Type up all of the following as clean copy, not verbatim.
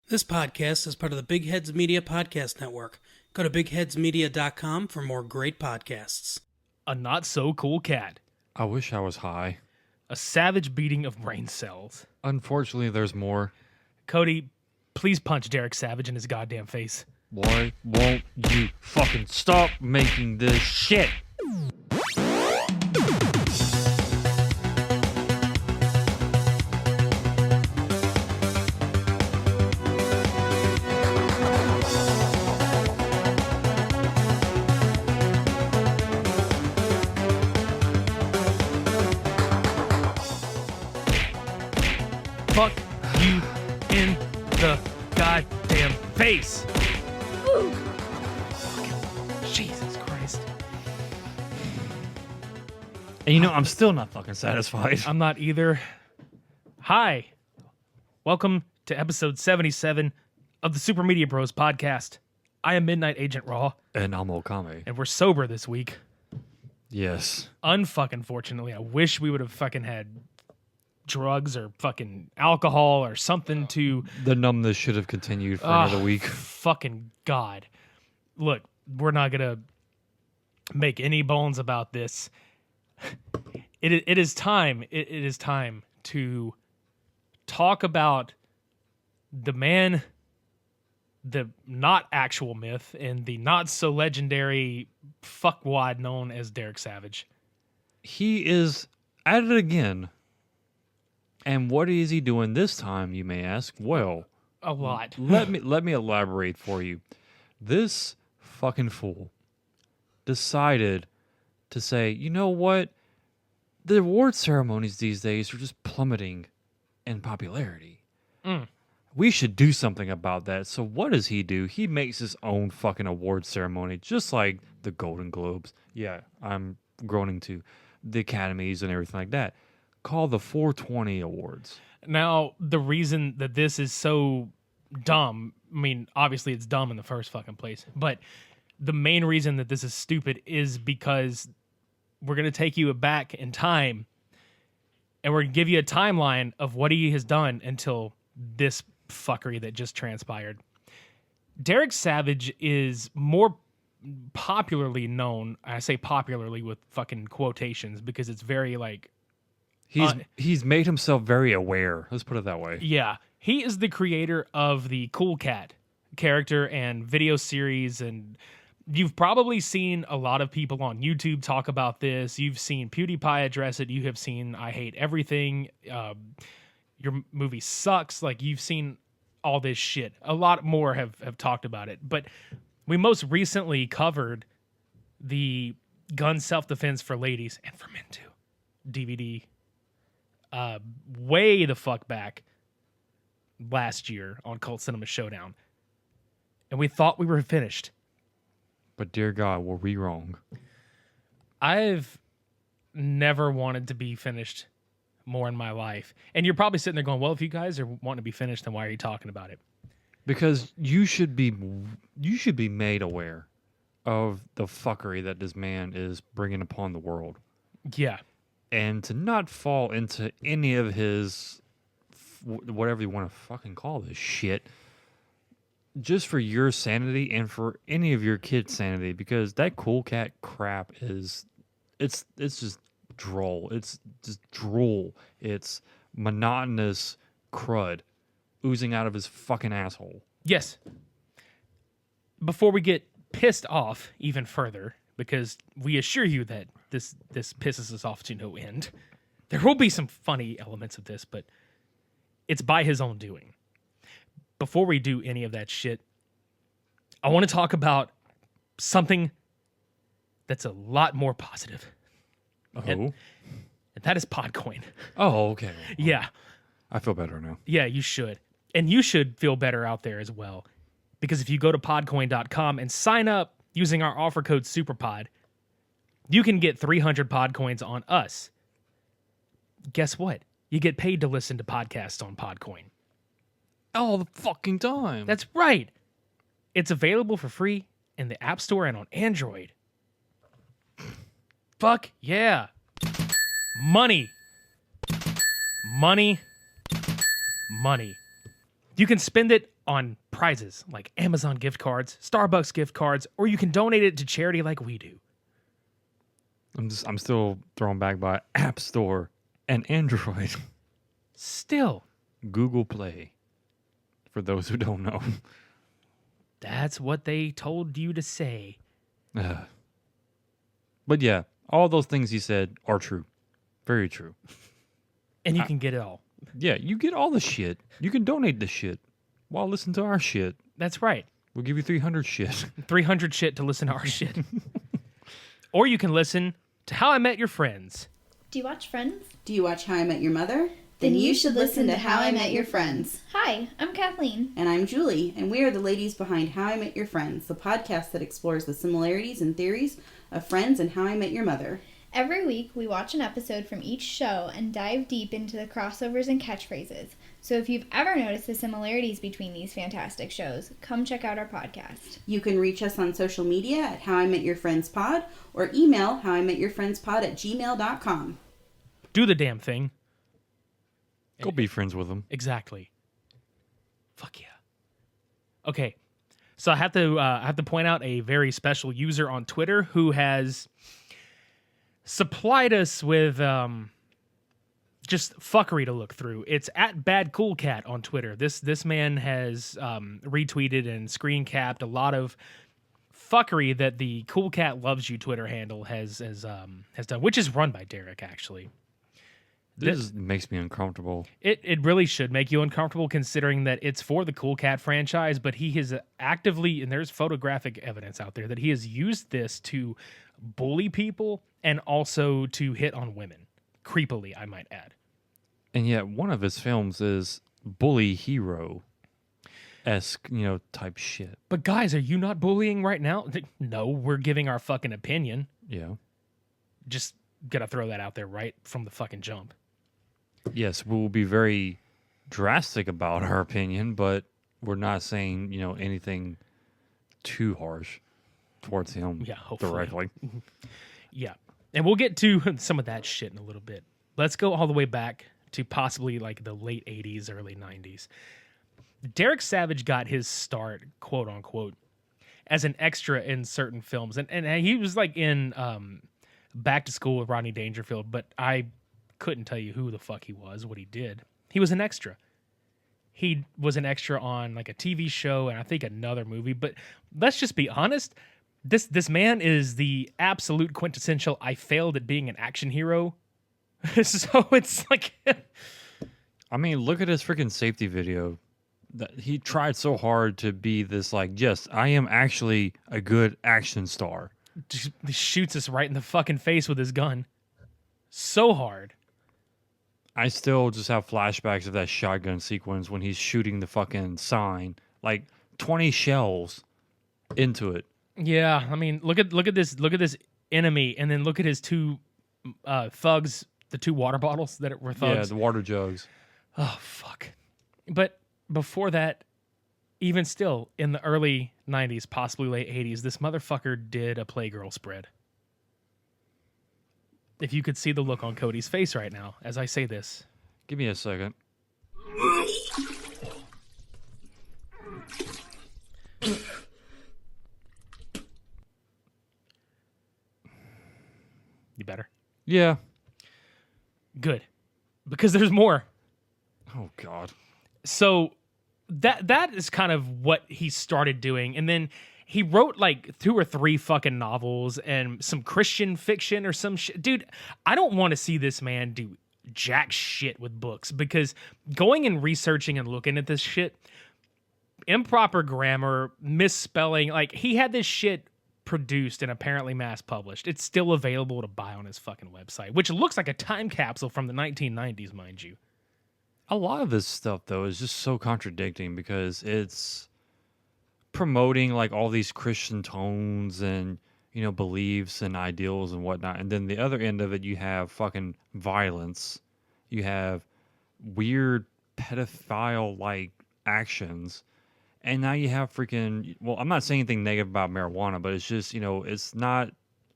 This podcast is part of the Big Heads Media Podcast Network. Go to bigheadsmedia.com for more great podcasts. A not-so-cool cat. I wish I was high. A savage beating of brain cells. Unfortunately, there's more. Cody, please punch Derek Savage in his goddamn face. Why won't you fucking stop making this shit? Fuck you in the goddamn face. Ooh. Jesus Christ. And you know, I'm still not fucking satisfied. I'm not either. Hi. Welcome to episode 77 of the Super Media Bros podcast. I am Midnight Agent Raw. And I'm Okame. And we're sober this week. Yes. Unfucking fortunately. I wish we would have fucking had drugs or fucking alcohol or something to... The numbness should have continued for another week. Fucking God. Look, we're not going to make any bones about this. It is time. It is time to talk about the man, the not actual myth, and the not so legendary fuckwad known as Derek Savage. He is at it again. And what is he doing this time, you may ask? Well, a lot. let me elaborate for you. This fucking fool decided to say, you know what? The award ceremonies these days are just plummeting in popularity. We should do something about that. So what does he do? He makes his own fucking award ceremony, just like the Golden Globes. Yeah, I'm groaning to the Academies and everything like that. Called the 420 Awards. Now, the reason that this is so dumb, I mean, obviously it's dumb in the first fucking place, but the main reason that this is stupid is because we're going to take you back in time and we're going to give you a timeline of what he has done until this fuckery that just transpired. Derek Savage is more popularly known, I say popularly with fucking quotations because it's very like, He's made himself very aware. Let's put it that way. yeah. He is the creator of the Cool Cat character and video series, and you've probably seen a lot of people on YouTube talk about this. You've seen PewDiePie address it. You have seen I Hate Everything. Your movie sucks. Like, you've seen all this shit. A lot more have talked about it. But we most recently covered the Gun Self-Defense for Ladies, and for Men too, DVD way the fuck back last year on Cult Cinema Showdown. And we thought we were finished. But dear God, were we wrong? I've never wanted to be finished more in my life. And you're probably sitting there going, well, if you guys are wanting to be finished, then why are you talking about it? Because you should be made aware of the fuckery that this man is bringing upon the world. Yeah. And to not fall into any of his, whatever you want to fucking call this shit, just for your sanity and for any of your kids' sanity, because that Cool Cat crap it's just droll. It's just drool. It's monotonous crud oozing out of his fucking asshole. Yes. Before we get pissed off even further, because we assure you that this pisses us off to no end. There will be some funny elements of this, but it's by his own doing. Before we do any of that shit, I want to talk about something that's a lot more positive. And that is Podcoin. Oh, okay. Yeah. I feel better now. Yeah, you should. And you should feel better out there as well. Because if you go to podcoin.com and sign up using our offer code SUPERPOD, you can get 300 Podcoins on us. Guess what? You get paid to listen to podcasts on Podcoin. All the fucking time. That's right. It's available for free in the App Store and on Android. Fuck yeah. Money. Money. Money. You can spend it on prizes like Amazon gift cards, Starbucks gift cards, or you can donate it to charity like we do. I'm still thrown back by App Store and Android. Still, Google Play. For those who don't know. that's what they told you to say. But yeah, all those things he said are true. Very true. And you can get it all. Yeah, you get all the shit. You can donate the shit while listening to our shit. That's right. We'll give you 300 shit. 300 shit to listen to our shit. Or you can listen to How I Met Your Friends. Do you watch Friends? Do you watch How I Met Your Mother? Then you should listen to How I Met Your Friends. Hi, I'm Kathleen. And I'm Julie, and we are the ladies behind How I Met Your Friends, the podcast that explores the similarities and theories of Friends and How I Met Your Mother. Every week, we watch an episode from each show and dive deep into the crossovers and catchphrases. So if you've ever noticed the similarities between these fantastic shows, come check out our podcast. You can reach us on social media at How I Met Your Friends Pod or email howimetyourfriendspod@gmail.com. Do the damn thing. Go be friends with them. Exactly. Fuck yeah. Okay, so I have to point out a very special user on Twitter who has supplied us with just fuckery to look through. It's at Bad Cool Cat on Twitter. This man has retweeted and screen capped a lot of fuckery that the Cool Cat Loves You Twitter handle has done, which is run by Derek actually. This makes me uncomfortable. It really should make you uncomfortable considering that it's for the Cool Cat franchise, but he has actively, and there's photographic evidence out there, that he has used this to bully people and also to hit on women. Creepily, I might add. And yet one of his films is bully hero-esque, type shit. But guys, are you not bullying right now? No, we're giving our fucking opinion. Yeah. Just gotta throw that out there right from the fucking jump. Yes, we will be very drastic about our opinion, but we're not saying, anything too harsh towards him directly. Yeah. And we'll get to some of that shit in a little bit. Let's go all the way back to possibly like the late 80s, early 90s. Derek Savage got his start, quote unquote, as an extra in certain films. And he was like in Back to School with Rodney Dangerfield, but I couldn't tell you who the fuck he was, what he did. He was an extra. He was an extra on like a TV show and I think another movie. But let's just be honest. This man is the absolute quintessential I failed at being an action hero. So it's like... I mean, look at his freaking safety video. He tried so hard to be this like, yes, I am actually a good action star. Just shoots us right in the fucking face with his gun. So hard. I still just have flashbacks of that shotgun sequence when he's shooting the fucking sign, like 20 shells into it. Yeah, I mean, look at this enemy, and then look at his two thugs, the two water bottles that were thugs. Yeah, the water jugs. Oh fuck! But before that, even still in the early 90s, possibly late 80s, this motherfucker did a Playgirl spread. If you could see the look on Cody's face right now as I say this. Give me a second. You better? Yeah. Good. Because there's more. Oh, God. So that is kind of what he started doing. And then he wrote like 2 or 3 fucking novels and some Christian fiction or some shit. Dude, I don't want to see this man do jack shit with books because going and researching and looking at this shit, improper grammar, misspelling, like he had this shit produced and apparently mass published. It's still available to buy on his fucking website, which looks like a time capsule from the 1990s, mind you. A lot of this stuff, though, is just so contradicting because it's promoting like all these Christian tones and, beliefs and ideals and whatnot. And then the other end of it, you have fucking violence. You have weird pedophile-like actions. And now you have freaking, well, I'm not saying anything negative about marijuana, but it's just, it's not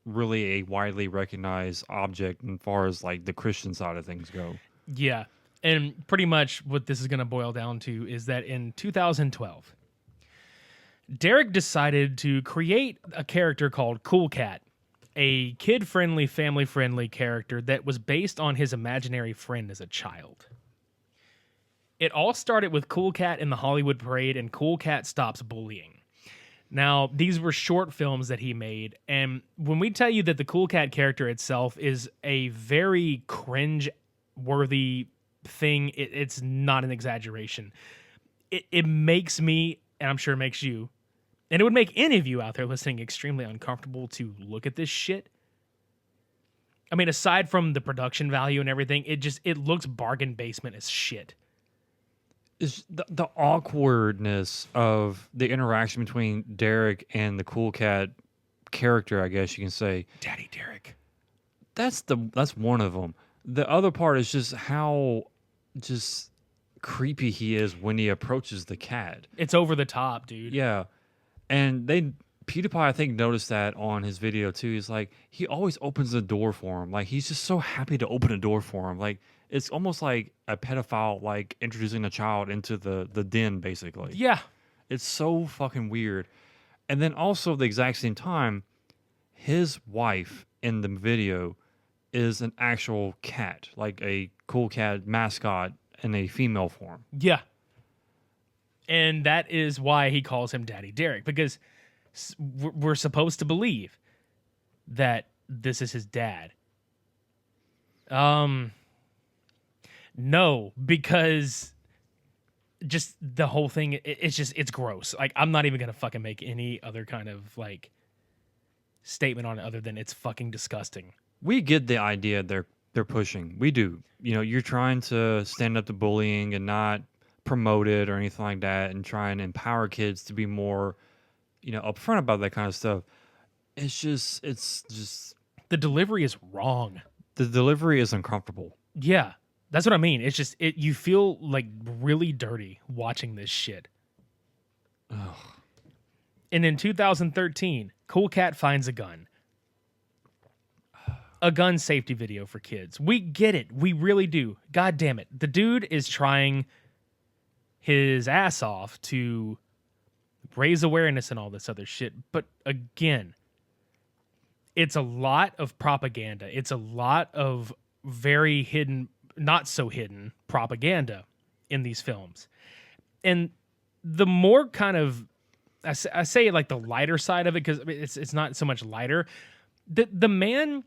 really a widely recognized object as far as like the Christian side of things go. Yeah. And pretty much what this is going to boil down to is that in 2012, Derek decided to create a character called Cool Cat, a kid-friendly, family-friendly character that was based on his imaginary friend as a child. It all started with Cool Cat in the Hollywood Parade and Cool Cat Stops Bullying. Now, these were short films that he made, and when we tell you that the Cool Cat character itself is a very cringe-worthy thing, it's not an exaggeration. It makes me, and I'm sure it makes you, and it would make any of you out there listening extremely uncomfortable to look at this shit. I mean, aside from the production value and everything, it looks bargain basement as shit. Is the awkwardness of the interaction between Derek and the Cool Cat character, I guess you can say. Daddy Derek. That's one of them. The other part is just how just creepy he is when he approaches the cat. It's over the top, dude. Yeah. And PewDiePie, I think, noticed that on his video too. He's like, he always opens the door for him. Like, he's just so happy to open a door for him. Like, it's almost like a pedophile, like, introducing a child into the den, basically. Yeah. It's so fucking weird. And then also at the exact same time, his wife in the video is an actual cat, like a Cool Cat mascot in a female form. Yeah. And that is why he calls him Daddy Derek, because we're supposed to believe that this is his dad. No, because just the whole thing, it's gross. Like, I'm not even going to fucking make any other kind of, like, statement on it other than it's fucking disgusting. We get the idea they're pushing. We do. You know, you're trying to stand up to bullying and not promote it or anything like that, and try and empower kids to be more, you know, upfront about that kind of stuff. It's just the delivery is wrong. The delivery is uncomfortable. Yeah, that's what I mean. It's just you feel like really dirty watching this shit. Ugh. And in 2013, Cool Cat finds a gun. A gun safety video for kids. We get it. We really do. God damn it. The dude is trying his ass off to raise awareness and all this other shit. But again, it's a lot of propaganda. It's a lot of very hidden, not so hidden propaganda in these films. And the more kind of, I say like the lighter side of it, because it's not so much lighter. The man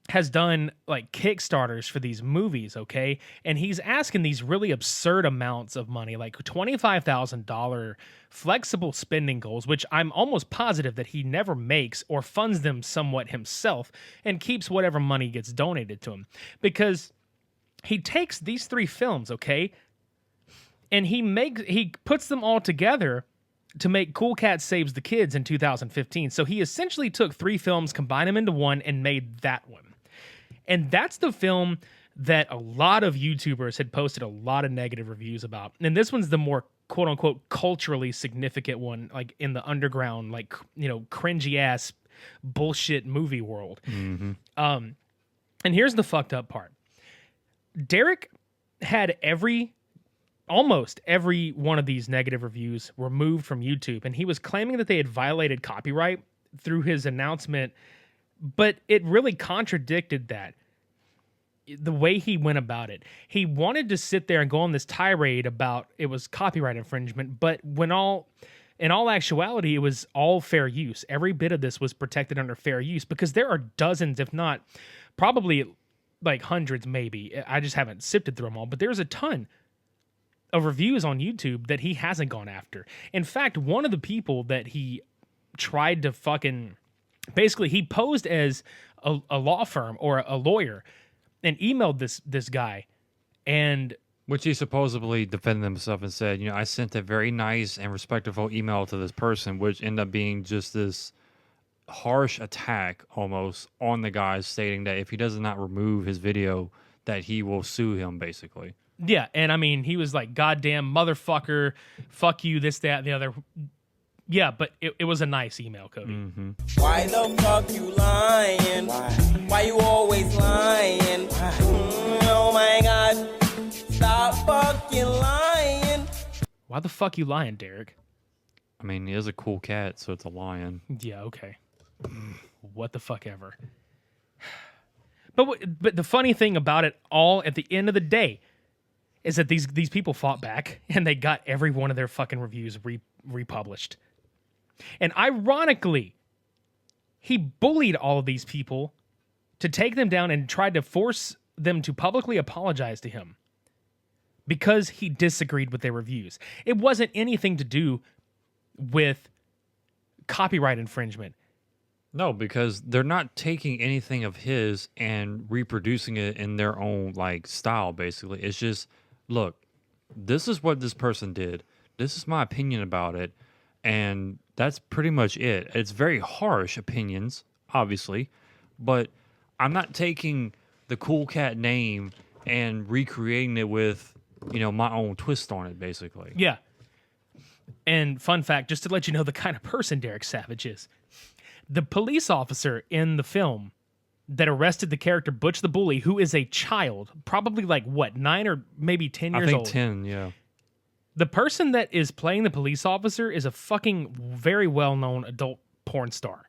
has done like Kickstarters for these movies, okay? And he's asking these really absurd amounts of money, like $25,000 flexible spending goals, which I'm almost positive that he never makes or funds them somewhat himself and keeps whatever money gets donated to him. Because he takes these 3 films, okay? And he puts them all together to make Cool Cat Saves the Kids in 2015. So he essentially took 3 films, combined them into one, and made that one. And that's the film that a lot of YouTubers had posted a lot of negative reviews about. And this one's the more quote unquote culturally significant one, like in the underground, like, you know, cringy ass bullshit movie world. Mm-hmm. And here's the fucked up part. Derek had almost every one of these negative reviews removed from YouTube, and he was claiming that they had violated copyright through his announcement, but it really contradicted that. The way he went about it, he wanted to sit there and go on this tirade about it was copyright infringement, but in all actuality, it was all fair use. Every bit of this was protected under fair use, because there are dozens, if not probably like hundreds, maybe. I just haven't sifted through them all, but there's a ton of reviews on YouTube that he hasn't gone after. In fact, one of the people that he tried to basically, he posed as a law firm or a lawyer and emailed this guy, and which he supposedly defended himself and said, you know, I sent a very nice and respectful email to this person, which ended up being just this harsh attack almost on the guy, stating that if he does not remove his video, that he will sue him, basically. Yeah, and I mean, he was like, goddamn motherfucker, fuck you, this, that, and the other. Yeah, but it was a nice email, Cody. Mm-hmm. Why the fuck you lying? Why you always lying? Oh my God. Why the fuck you lying, Derek? I mean, he is a cool cat, so it's a lion. Yeah, okay. What the fuck ever. But the funny thing about it all at the end of the day is that these people fought back and they got every one of their fucking reviews republished. And ironically, he bullied all of these people to take them down and tried to force them to publicly apologize to him because he disagreed with their reviews. It wasn't anything to do with copyright infringement. No, because they're not taking anything of his and reproducing it in their own like style, basically. It's just, look, this is what this person did. This is my opinion about it. And that's pretty much it. It's very harsh opinions, obviously, but I'm not taking the Cool Cat name and recreating it with, my own twist on it, basically. Yeah. And fun fact, just to let you know the kind of person Derek Savage is. The police officer in the film that arrested the character Butch the Bully, who is a child, probably 9 or maybe 10 years old. I think 10, yeah. The person that is playing the police officer is a fucking very well-known adult porn star.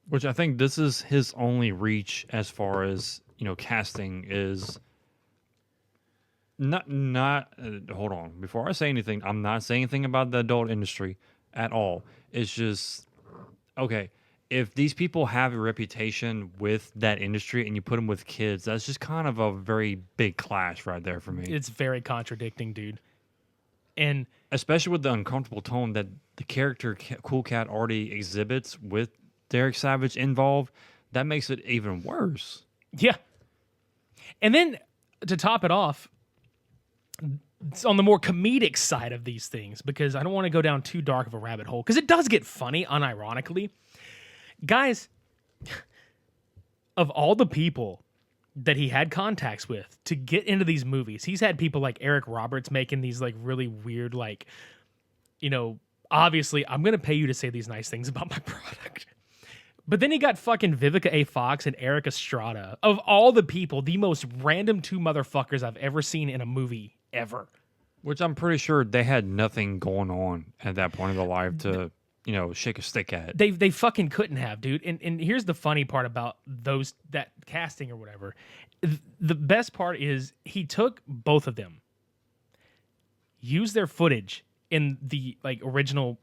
Which I think this is his only reach as far as, casting is... Not. Hold on. Before I say anything, I'm not saying anything about the adult industry at all. It's just... Okay, if these people have a reputation with that industry and you put them with kids, that's just kind of a very big clash right there for me. It's very contradicting, dude. And especially with the uncomfortable tone that the character Cool Cat already exhibits with Derek Savage involved, that makes it even worse. Yeah. And then to top it off, on the more comedic side of these things, because I don't want to go down too dark of a rabbit hole, because it does get funny, unironically. Guys, of all the people that he had contacts with to get into these movies, he's had people like Eric Roberts making these really weird, obviously I'm going to pay you to say these nice things about my product. But then he got fucking Vivica A. Fox and Eric Estrada. Of all the people, the most random two motherfuckers I've ever seen in a movie ever. Which I'm pretty sure they had nothing going on at that point in their life to, shake a stick at. They fucking couldn't have, dude. And here's the funny part about that casting or whatever. The best part is he took both of them, used their footage in the original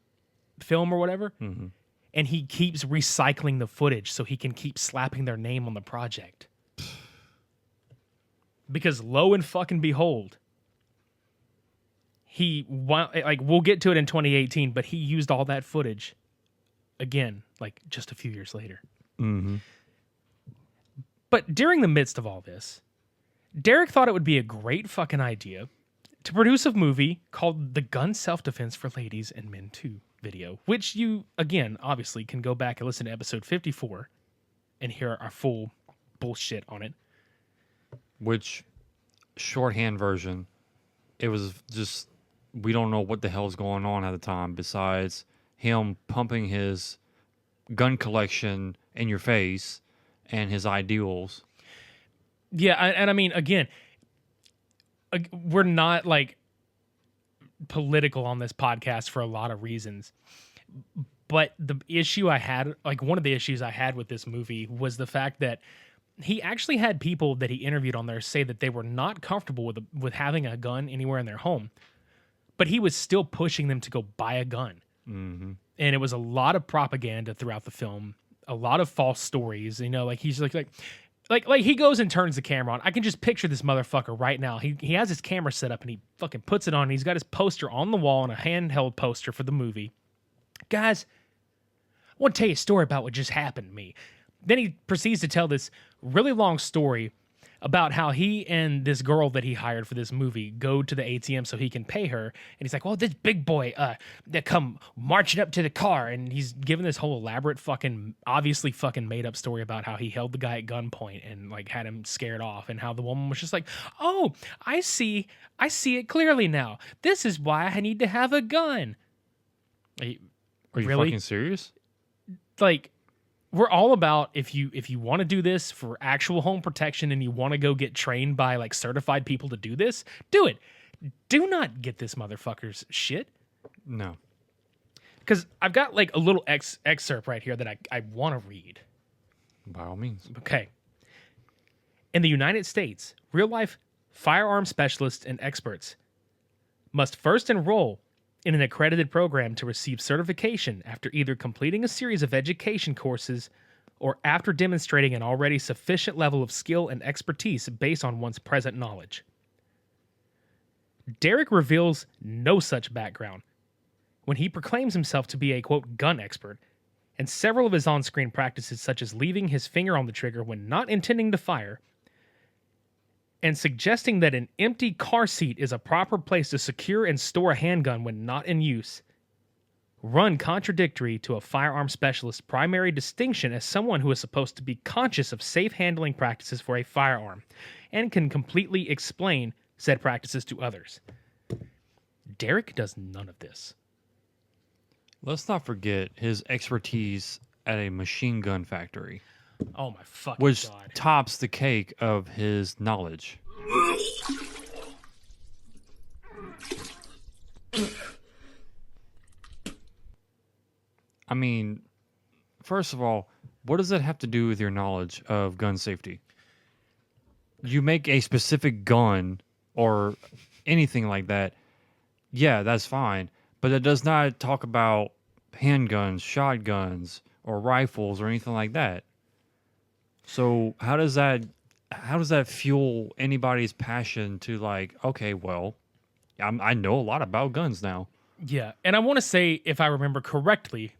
film or whatever, and he keeps recycling the footage so he can keep slapping their name on the project. Because lo and fucking behold, we'll get to it in 2018, but he used all that footage again, just a few years later. Mm-hmm. But during the midst of all this, Derek thought it would be a great fucking idea to produce a movie called The Gun Self-Defense for Ladies and Men 2 video, which you, again, obviously can go back and listen to episode 54 and hear our full bullshit on it. Which, shorthand version, it was just... We don't know what the hell is going on at the time besides him pumping his gun collection in your face and his ideals. Yeah, and I mean, again, we're not political on this podcast for a lot of reasons. But the issue I had, one of the issues I had with this movie was the fact that he actually had people that he interviewed on there say that they were not comfortable with having a gun anywhere in their home. But he was still pushing them to go buy a gun. Mm-hmm. And it was a lot of propaganda throughout the film, a lot of false stories. He's like he goes and turns the camera on. I can just picture this motherfucker right now. He has his camera set up and he fucking puts it on. And he's got his poster on the wall and a handheld poster for the movie. Guys, I want to tell you a story about what just happened to me. Then he proceeds to tell this really long story about how he and this girl that he hired for this movie go to the ATM so he can pay her. And he's like, well, this big boy that come marching up to the car. And he's giving this whole elaborate obviously fucking made up story about how he held the guy at gunpoint and had him scared off. And how the woman was just like, oh, I see it clearly now. This is why I need to have a gun. Are you really? fucking serious? We're all about if you want to do this for actual home protection and you want to go get trained by certified people to do this, do it. Do not get this motherfucker's shit. No. Because I've got like a little excerpt right here that I want to read. By all means. Okay. In the United States, real-life firearm specialists and experts must first enroll in an accredited program to receive certification after either completing a series of education courses or after demonstrating an already sufficient level of skill and expertise based on one's present knowledge. Derek reveals no such background when he proclaims himself to be a, quote, gun expert, and several of his on-screen practices, such as leaving his finger on the trigger when not intending to fire, and suggesting that an empty car seat is a proper place to secure and store a handgun when not in use, run contradictory to a firearm specialist's primary distinction as someone who is supposed to be conscious of safe handling practices for a firearm and can completely explain said practices to others. Derek does none of this. Let's not forget his expertise at a machine gun factory, Oh my fucking which god. tops the cake of his knowledge. I mean, first of all, what does that have to do with your knowledge of gun safety? You make a specific gun or anything like that, yeah, that's fine. But it does not talk about handguns, shotguns, or rifles or anything like that. So how does that fuel anybody's passion to like, okay, well, I know a lot about guns now. Yeah, and I want to say, if I remember correctly,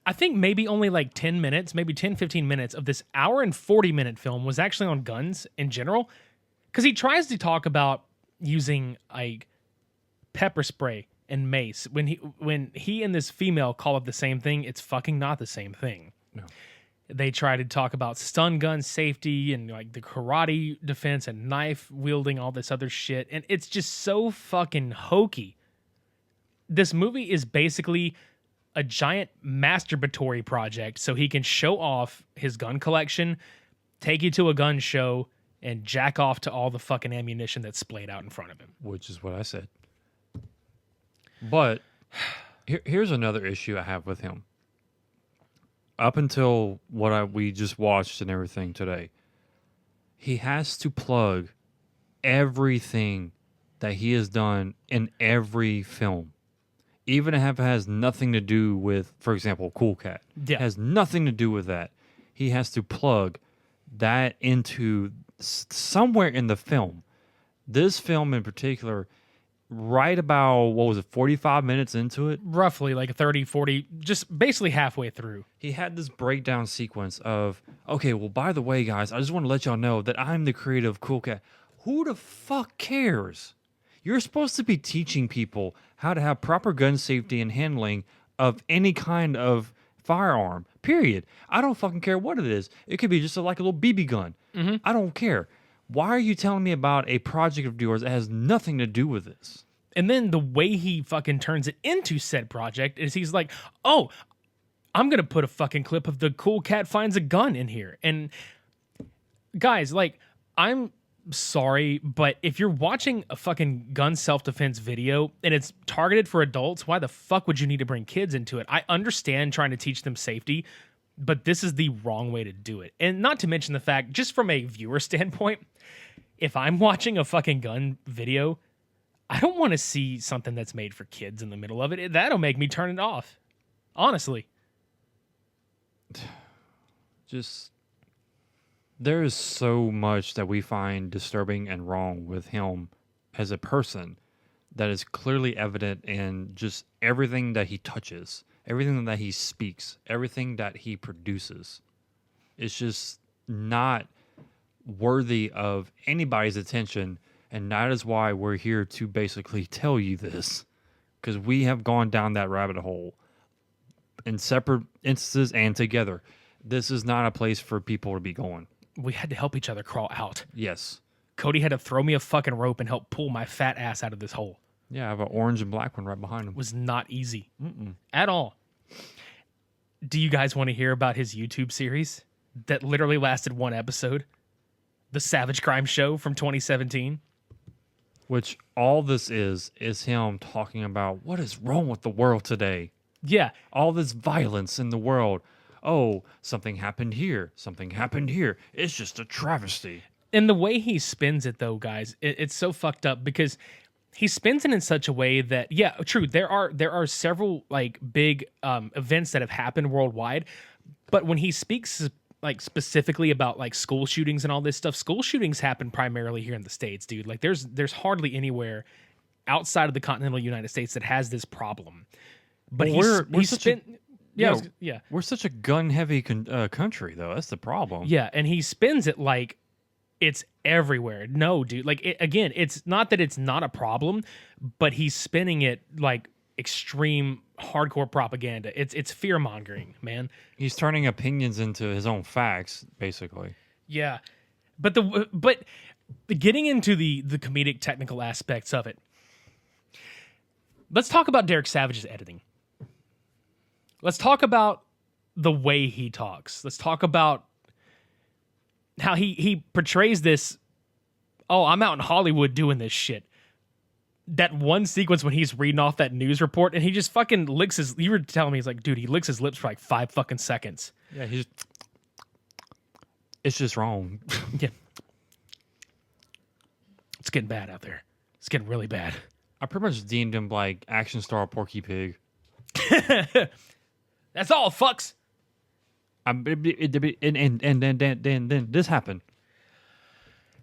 I think maybe only like 10 minutes, maybe 10, 15 minutes of this hour and 40-minute film was actually on guns in general. Because he tries to talk about using like pepper spray and mace. When he and this female call it the same thing, it's fucking not the same thing. No. They try to talk about stun gun safety and like the karate defense and knife wielding, all this other shit. And it's just so fucking hokey. This movie is basically a giant masturbatory project so he can show off his gun collection, take you to a gun show, and jack off to all the fucking ammunition that's splayed out in front of him. Which is what I said. But here's another issue I have with him. Up until what we just watched and everything today, he has to plug everything that he has done in every film. Even if it has nothing to do with, for example, Cool Cat. Yeah. Has nothing to do with that. He has to plug that into somewhere in the film. This film in particular, right about, 45 minutes into it? Roughly like 30, 40, just basically halfway through. He had this breakdown sequence of, okay, well, by the way, guys, I just want to let y'all know that I'm the creator of Cool Cat. Who the fuck cares? You're supposed to be teaching people how to have proper gun safety and handling of any kind of firearm, period. I don't fucking care what it is. It could be just like a little BB gun. Mm-hmm. I don't care. Why are you telling me about a project of yours that has nothing to do with this? And then the way he fucking turns it into said project is he's like, oh, I'm going to put a fucking clip of the Cool Cat finds a gun in here. And guys, like, I'm sorry, but if you're watching a fucking gun self-defense video and it's targeted for adults, why the fuck would you need to bring kids into it? I understand trying to teach them safety, but this is the wrong way to do it. And not to mention the fact, just from a viewer standpoint, if I'm watching a fucking gun video, I don't want to see something that's made for kids in the middle of it. That'll make me turn it off. Honestly. Just, there is so much that we find disturbing and wrong with him as a person that is clearly evident in just everything that he touches, everything that he speaks, everything that he produces. It's just not worthy of anybody's attention, and that is why we're here to basically tell you this, because we have gone down that rabbit hole in separate instances and together. This is not a place for people to be going. We had to help each other crawl out. Yes. Cody had to throw me a fucking rope and help pull my fat ass out of this hole. Yeah, I have an orange and black one right behind him. It was not easy at all. Do you guys want to hear about his YouTube series that literally lasted one episode? The Savage Crime Show from 2017? Which all this is him talking about what is wrong with the world today. Yeah. All this violence in the world. Oh, something happened here. Something happened here. It's just a travesty. And the way he spins it, though, guys, it's so fucked up because he spins it in such a way that, yeah, true, there are several like big events that have happened worldwide, but when he speaks like specifically about like school shootings and all this stuff, school shootings happen primarily here in the States, dude. Like there's hardly anywhere outside of the continental United States that has this problem. But Well, we're such a We're such a gun-heavy country, though. That's the problem. Yeah, and he spins it like it's everywhere. No, dude. Like, again, it's not that it's not a problem, but he's spinning it like extreme hardcore propaganda. It's fear-mongering, man. He's turning opinions into his own facts, basically. Yeah. But getting into the comedic technical aspects of it, let's talk about Derek Savage's editing. Let's talk about the way he talks. Let's talk about how he portrays this, oh, I'm out in Hollywood doing this shit. That one sequence when he's reading off that news report and he just fucking licks his, you were telling me, he's like, dude, he licks his lips for like 5 fucking seconds. Yeah, it's just wrong. Yeah. It's getting bad out there. It's getting really bad. I pretty much deemed him like action star Porky Pig. That's all, fucks. And then this happened.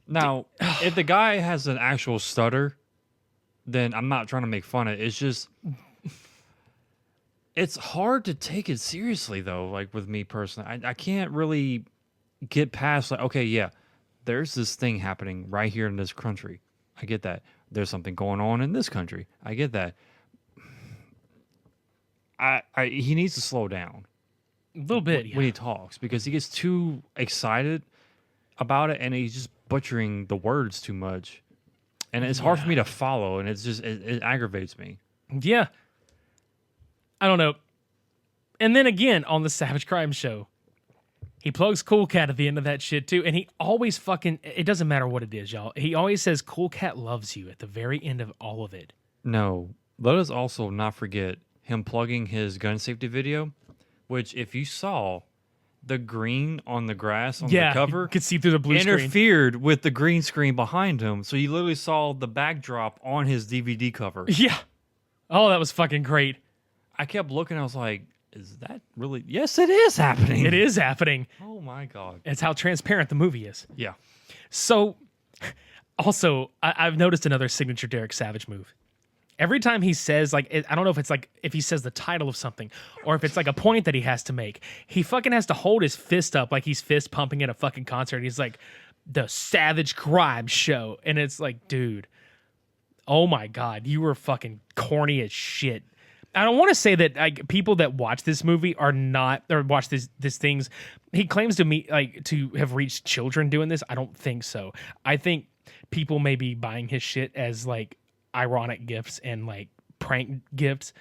Now, if the guy has an actual stutter, then I'm not trying to make fun of it. It's just, it's hard to take it seriously, though, like with me personally. I can't really get past, like, okay, yeah, there's this thing happening right here in this country. I get that. There's something going on in this country. I get that. He needs to slow down. A little bit, when he talks, because he gets too excited about it and he's just butchering the words too much. And it's hard for me to follow, and it's just, it aggravates me. Yeah. I don't know. And then again, on the Savage Crime Show, he plugs Cool Cat at the end of that shit too, and he always fucking, it doesn't matter what it is, y'all. He always says Cool Cat loves you at the very end of all of it. No, let us also not forget him plugging his gun safety video, which if you saw the green on the grass on the cover, you could see through the blue screen. Interfered with the green screen behind him, so you literally saw the backdrop on his DVD cover. Yeah. Oh, that was fucking great. I kept looking, I was like, is that really? Yes, it is happening. It is happening. Oh my God. It's how transparent the movie is. Yeah. So, also, I've noticed another signature Derek Savage move. Every time he says, like, I don't know if it's like, if he says the title of something or if it's like a point that he has to make, he fucking has to hold his fist up like he's fist pumping at a fucking concert. He's like, the Savage Crime Show. And it's like, dude, oh my God, you were fucking corny as shit. I don't want to say that like people that watch this movie are not, or watch these things. He claims to me like to have reached children doing this. I don't think so. I think people may be buying his shit as like ironic gifts and like prank gifts.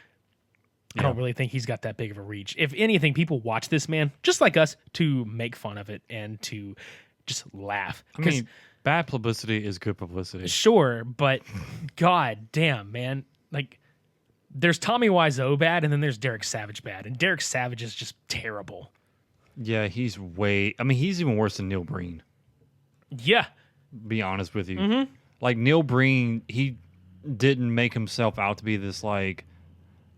I don't really think he's got that big of a reach. If anything, people watch this man just like us to make fun of it and to just laugh. I mean, bad publicity is good publicity. Sure, but god damn, man. Like, there's Tommy Wiseau bad, and then there's Derek Savage bad. And Derek Savage is just terrible. Yeah, he's even worse than Neil Breen. Yeah. Be honest with you. Mm-hmm. Like, Neil Breen, he didn't make himself out to be this, like,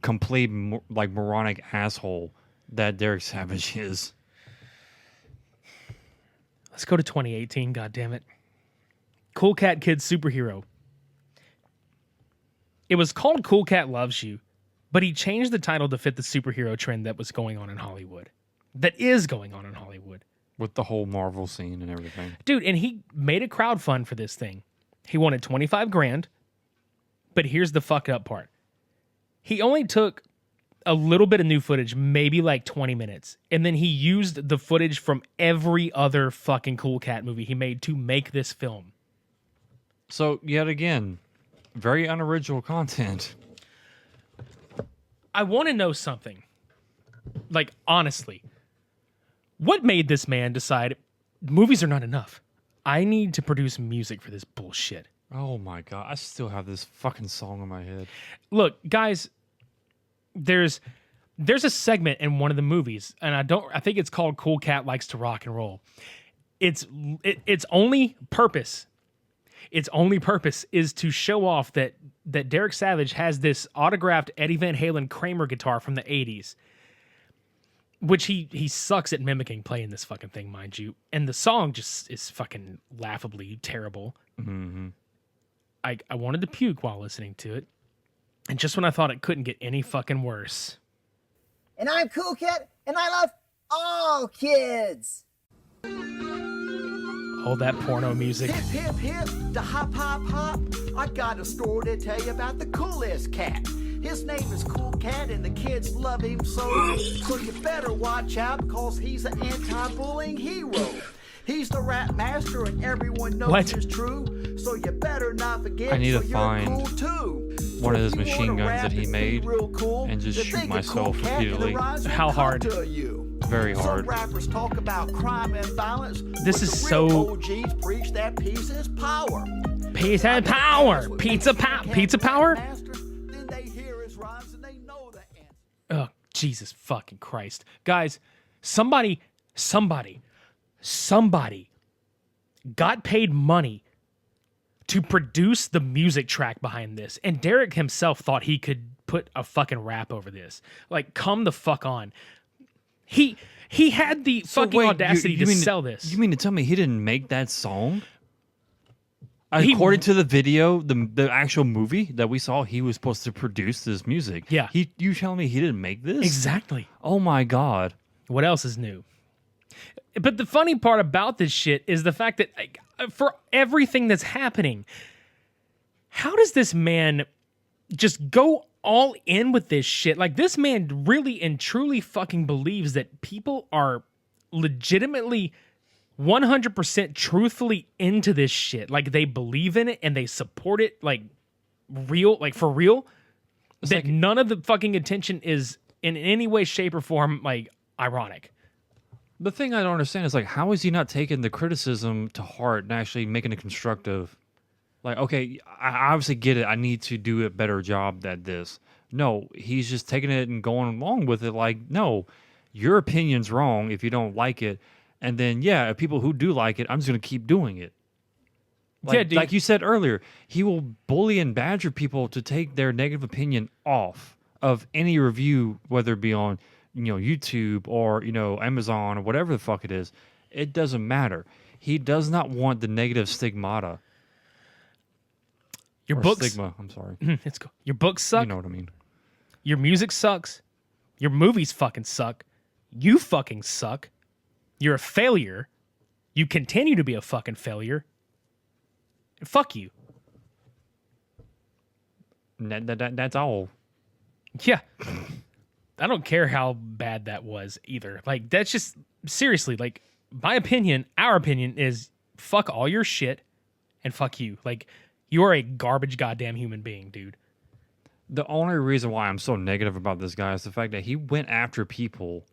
complete, like, moronic asshole that Derek Savage is. Let's go to 2018, goddammit. Cool Cat Kid Superhero. It was called Cool Cat Loves You, but he changed the title to fit the superhero trend that was going on in Hollywood. That is going on in Hollywood. With the whole Marvel scene and everything. Dude, and he made a crowdfund for this thing. He wanted $25,000, but here's the fuck up part. He only took a little bit of new footage, maybe like 20 minutes, and then he used the footage from every other fucking Cool Cat movie he made to make this film. So, yet again, very unoriginal content. I want to know something. Like, honestly, what made this man decide movies are not enough? I need to produce music for this bullshit. Oh my god, I still have this fucking song in my head. Look, guys, there's a segment in one of the movies, and I think it's called Cool Cat Likes to Rock and Roll. Its only purpose is to show off that Derek Savage has this autographed Eddie Van Halen Kramer guitar from the 80s, which he sucks at mimicking playing this fucking thing, mind you. And the song just is fucking laughably terrible. Mm-hmm. I wanted to puke while listening to it. And just when I thought it couldn't get any fucking worse. And I'm Cool Cat, and I love all kids. All that porno music. Hip, hip, hip, the hop, hop, hop. I got a story to tell you about the coolest cat. His name is Cool Cat, and the kids love him so. So you better watch out, cause he's an anti-bullying hero. He's the rap master, and everyone knows What? it's true. So you better not forget. I need to so you're find cool too. one of those If you machine wanna guns rap that he and made be real cool, and just then shoot think of myself Cool Cat and the repeatedly. rhymes will How come hard? to you. Very Some hard. rappers talk about crime and violence. This but is the so- real OGs preach that peace is power. Peace and power. Pizza power. Then they hear his rhymes and they know the answer. Oh, Jesus fucking Christ. Guys, somebody got paid money to produce the music track behind this. And Derek himself thought he could put a fucking rap over this. Like, come the fuck on. He had the fucking wait, audacity to mean sell this. You mean to tell me he didn't make that song? He- According to the video, the actual movie that we saw, he was supposed to produce this music. Yeah. You telling me he didn't make this? Exactly. Oh my god. What else is new? But the funny part about this shit is the fact that, like, for everything that's happening, how does this man just go all in with this shit? Like, this man really and truly fucking believes that people are legitimately 100% truthfully into this shit. Like, they believe in it and they support it, like, real, like, for real. That like- none of the fucking attention is in any way, shape, or form, like, ironic. The thing I don't understand is, like, how is he not taking the criticism to heart and actually making it constructive? Like, okay, I obviously get it. I need to do a better job at this. No, he's just taking it and going along with it. Like, no, your opinion's wrong if you don't like it. And then, yeah, people who do like it, I'm just going to keep doing it. Like, Yeah, dude. like you said earlier, he will bully and badger people to take their negative opinion off of any review, whether it be on, YouTube or, Amazon or whatever the fuck it is. It doesn't matter. He does not want the negative stigmata. Your Or books, stigma, I'm sorry. it's cool. Your books suck. You know what I mean. Your music sucks. Your movies fucking suck. You fucking suck. You're a failure. You continue to be a fucking failure. Fuck you. That's all. Yeah. I don't care how bad that was either. Like, that's just, seriously, like, my opinion, our opinion is fuck all your shit and fuck you. Like, you're a garbage goddamn human being, dude. The only reason why I'm so negative about this guy is the fact that he went after people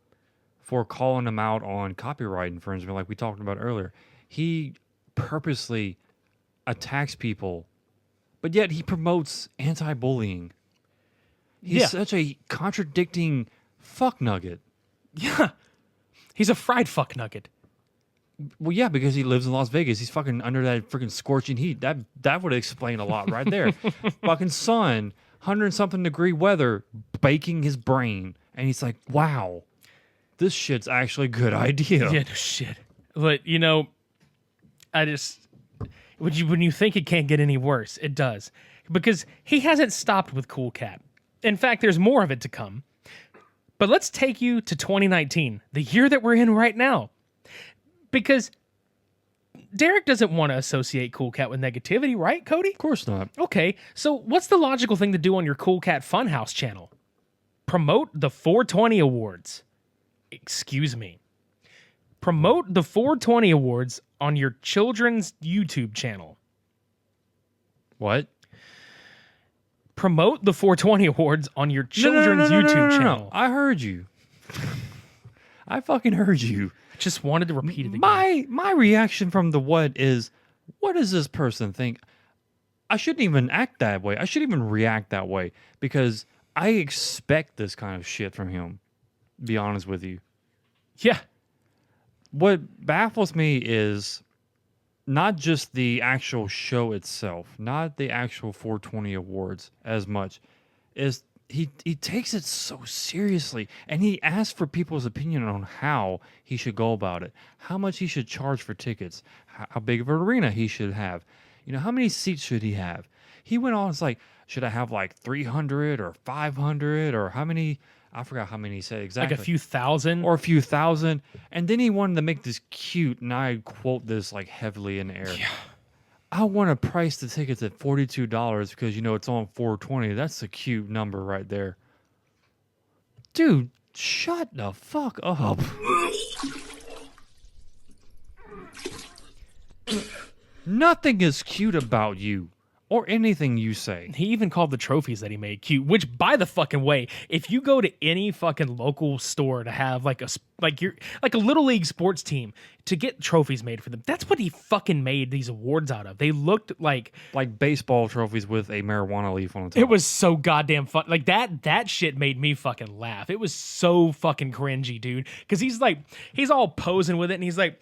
for calling him out on copyright infringement, like we talked about earlier. He purposely attacks people, but yet he promotes anti-bullying. He's Yeah. such a contradicting fuck nugget. Yeah. He's a fried fuck nugget. Well, yeah, because he lives in Las Vegas. He's fucking under that freaking scorching heat. That would explain a lot right there. Fucking sun, 100-something degree weather, baking his brain. And he's like, wow, this shit's actually a good idea. Yeah, no shit. But, I just, when you think it can't get any worse, it does. Because he hasn't stopped with Cool Cat. In fact, there's more of it to come. But let's take you to 2019, the year that we're in right now. Because Derek doesn't want to associate Cool Cat with negativity, right, Cody? Of course not. Okay, so what's the logical thing to do on your Cool Cat Funhouse channel? Promote the 420 Awards. Excuse me. Promote the 420 Awards on your children's YouTube channel. What? Promote the 420 Awards on your children's YouTube channel. I heard you. I fucking heard you. Just wanted to repeat it again. My reaction from the what does this person think? I shouldn't even act that way. I shouldn't even react that way because I expect this kind of shit from him. Be honest with you. Yeah. What baffles me is not just the actual show itself, not the actual 420 awards as much, is he takes it so seriously, and he asks for people's opinion on how he should go about it, how much he should charge for tickets, how big of an arena he should have, how many seats should he have. He went on, it's like, should I have like 300 or 500 or how many? I forgot how many he said exactly. Like a few thousand? Or a few thousand. And then he wanted to make this cute, and I quote this like heavily in the air. Yeah. I want to price the tickets at $42 because, it's on 420. That's a cute number right there. Dude, shut the fuck up. Nothing is cute about you. Or anything you say. He even called the trophies that he made cute, which, by the fucking way, if you go to any fucking local store to have like a little league sports team to get trophies made for them, that's what he fucking made these awards out of. They looked like baseball trophies with a marijuana leaf on the top. It was so goddamn fun. Like that shit made me fucking laugh. It was so fucking cringy, dude. Because he's all posing with it, and he's like,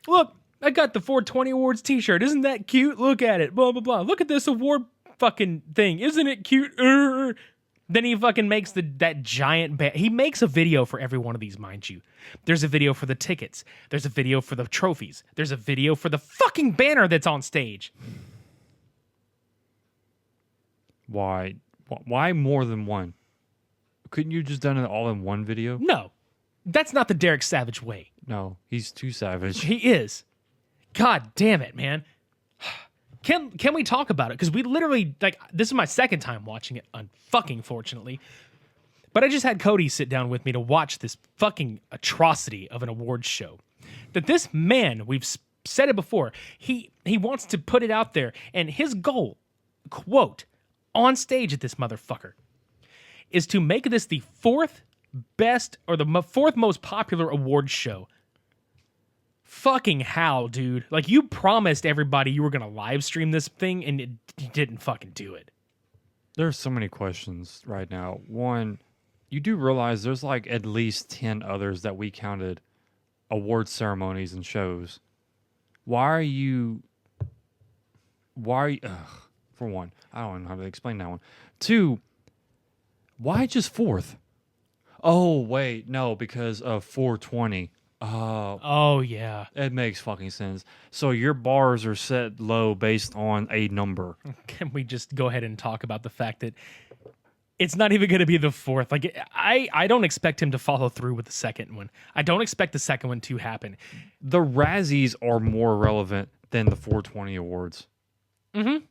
look, I got the 420 Awards t-shirt. Isn't that cute? Look at it. Blah, blah, blah. Look at this award fucking thing. Isn't it cute? Then he fucking makes that giant... He makes a video for every one of these, mind you. There's a video for the tickets. There's a video for the trophies. There's a video for the fucking banner that's on stage. Why more than one? Couldn't you just done it all in one video? No. That's not the Derek Savage way. No, he's too savage. He is. God damn it, man. Can we talk about it? Because we literally, this is my second time watching it, unfucking fortunately. But I just had Cody sit down with me to watch this fucking atrocity of an awards show. That this man, we've said it before, he wants to put it out there, and his goal, quote, on stage at this motherfucker, is to make this the fourth best, or the fourth most popular awards show. Fucking how, dude? Like, you promised everybody you were going to live stream this thing, and you didn't fucking do it. There's so many questions right now. One, you do realize there's like at least 10 others that we counted award ceremonies and shows. For one, I don't know how to explain that one. Two, why just fourth? Oh, wait, no, because of 420. Oh, yeah. It makes fucking sense. So your bars are set low based on a number. Can we just go ahead and talk about the fact that it's not even going to be the fourth? Like, I don't expect him to follow through with the second one. I don't expect the second one to happen. The Razzies are more relevant than the 420 awards. Mm-hmm.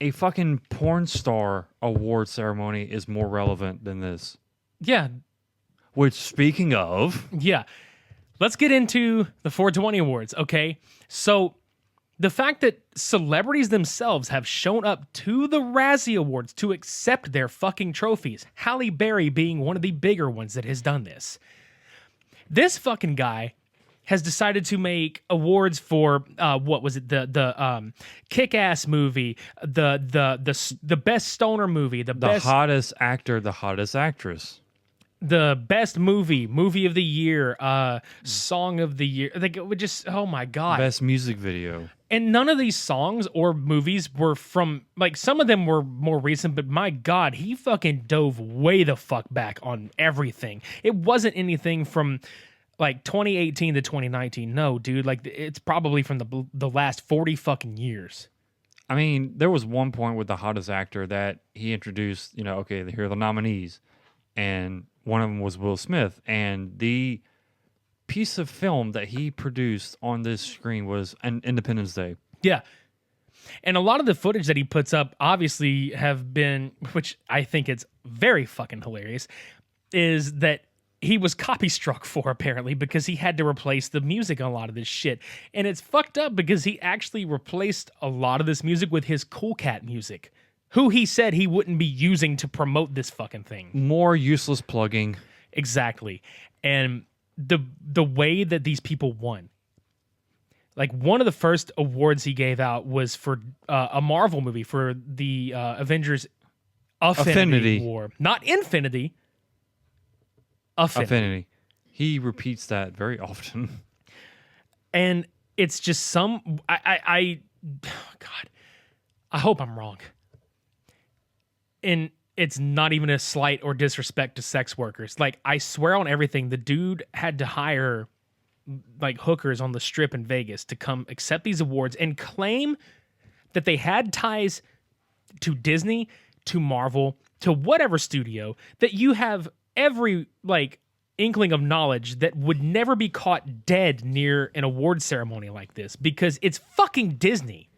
A fucking porn star award ceremony is more relevant than this. Yeah. Which, speaking of... Yeah. Let's get into the 420 awards, okay? So, the fact that celebrities themselves have shown up to the Razzie Awards to accept their fucking trophies, Halle Berry being one of the bigger ones that has done this. This fucking guy has decided to make awards for what was it? The Kick-Ass movie, the best stoner movie, the best hottest actor, the hottest actress. The best movie of the year, song of the year. Like, it would just, oh my God. Best music video. And none of these songs or movies were from, like, some of them were more recent, but my God, he fucking dove way the fuck back on everything. It wasn't anything from, like, 2018 to 2019. No, dude, like, it's probably from the last 40 fucking years. I mean, there was one point with the hottest actor that he introduced, okay, here are the nominees. And one of them was Will Smith. And the piece of film that he produced on this screen was an Independence Day. Yeah. And a lot of the footage that he puts up obviously have been, which I think it's very fucking hilarious, is that he was copy struck for, apparently, because he had to replace the music on a lot of this shit. And it's fucked up because he actually replaced a lot of this music with his Cool Cat music, who he said he wouldn't be using to promote this fucking thing. More useless plugging. Exactly. And the way that these people won, Like one of the first awards he gave out was for a Marvel movie for the Avengers Affinity War, not Infinity. Affinity. He repeats that very often. And it's just some God, I hope I'm wrong. And it's not even a slight or disrespect to sex workers. Like, I swear on everything, the dude had to hire like hookers on the strip in Vegas to come accept these awards and claim that they had ties to Disney, to Marvel, to whatever studio, that you have every like inkling of knowledge that would never be caught dead near an award ceremony like this, because it's fucking Disney.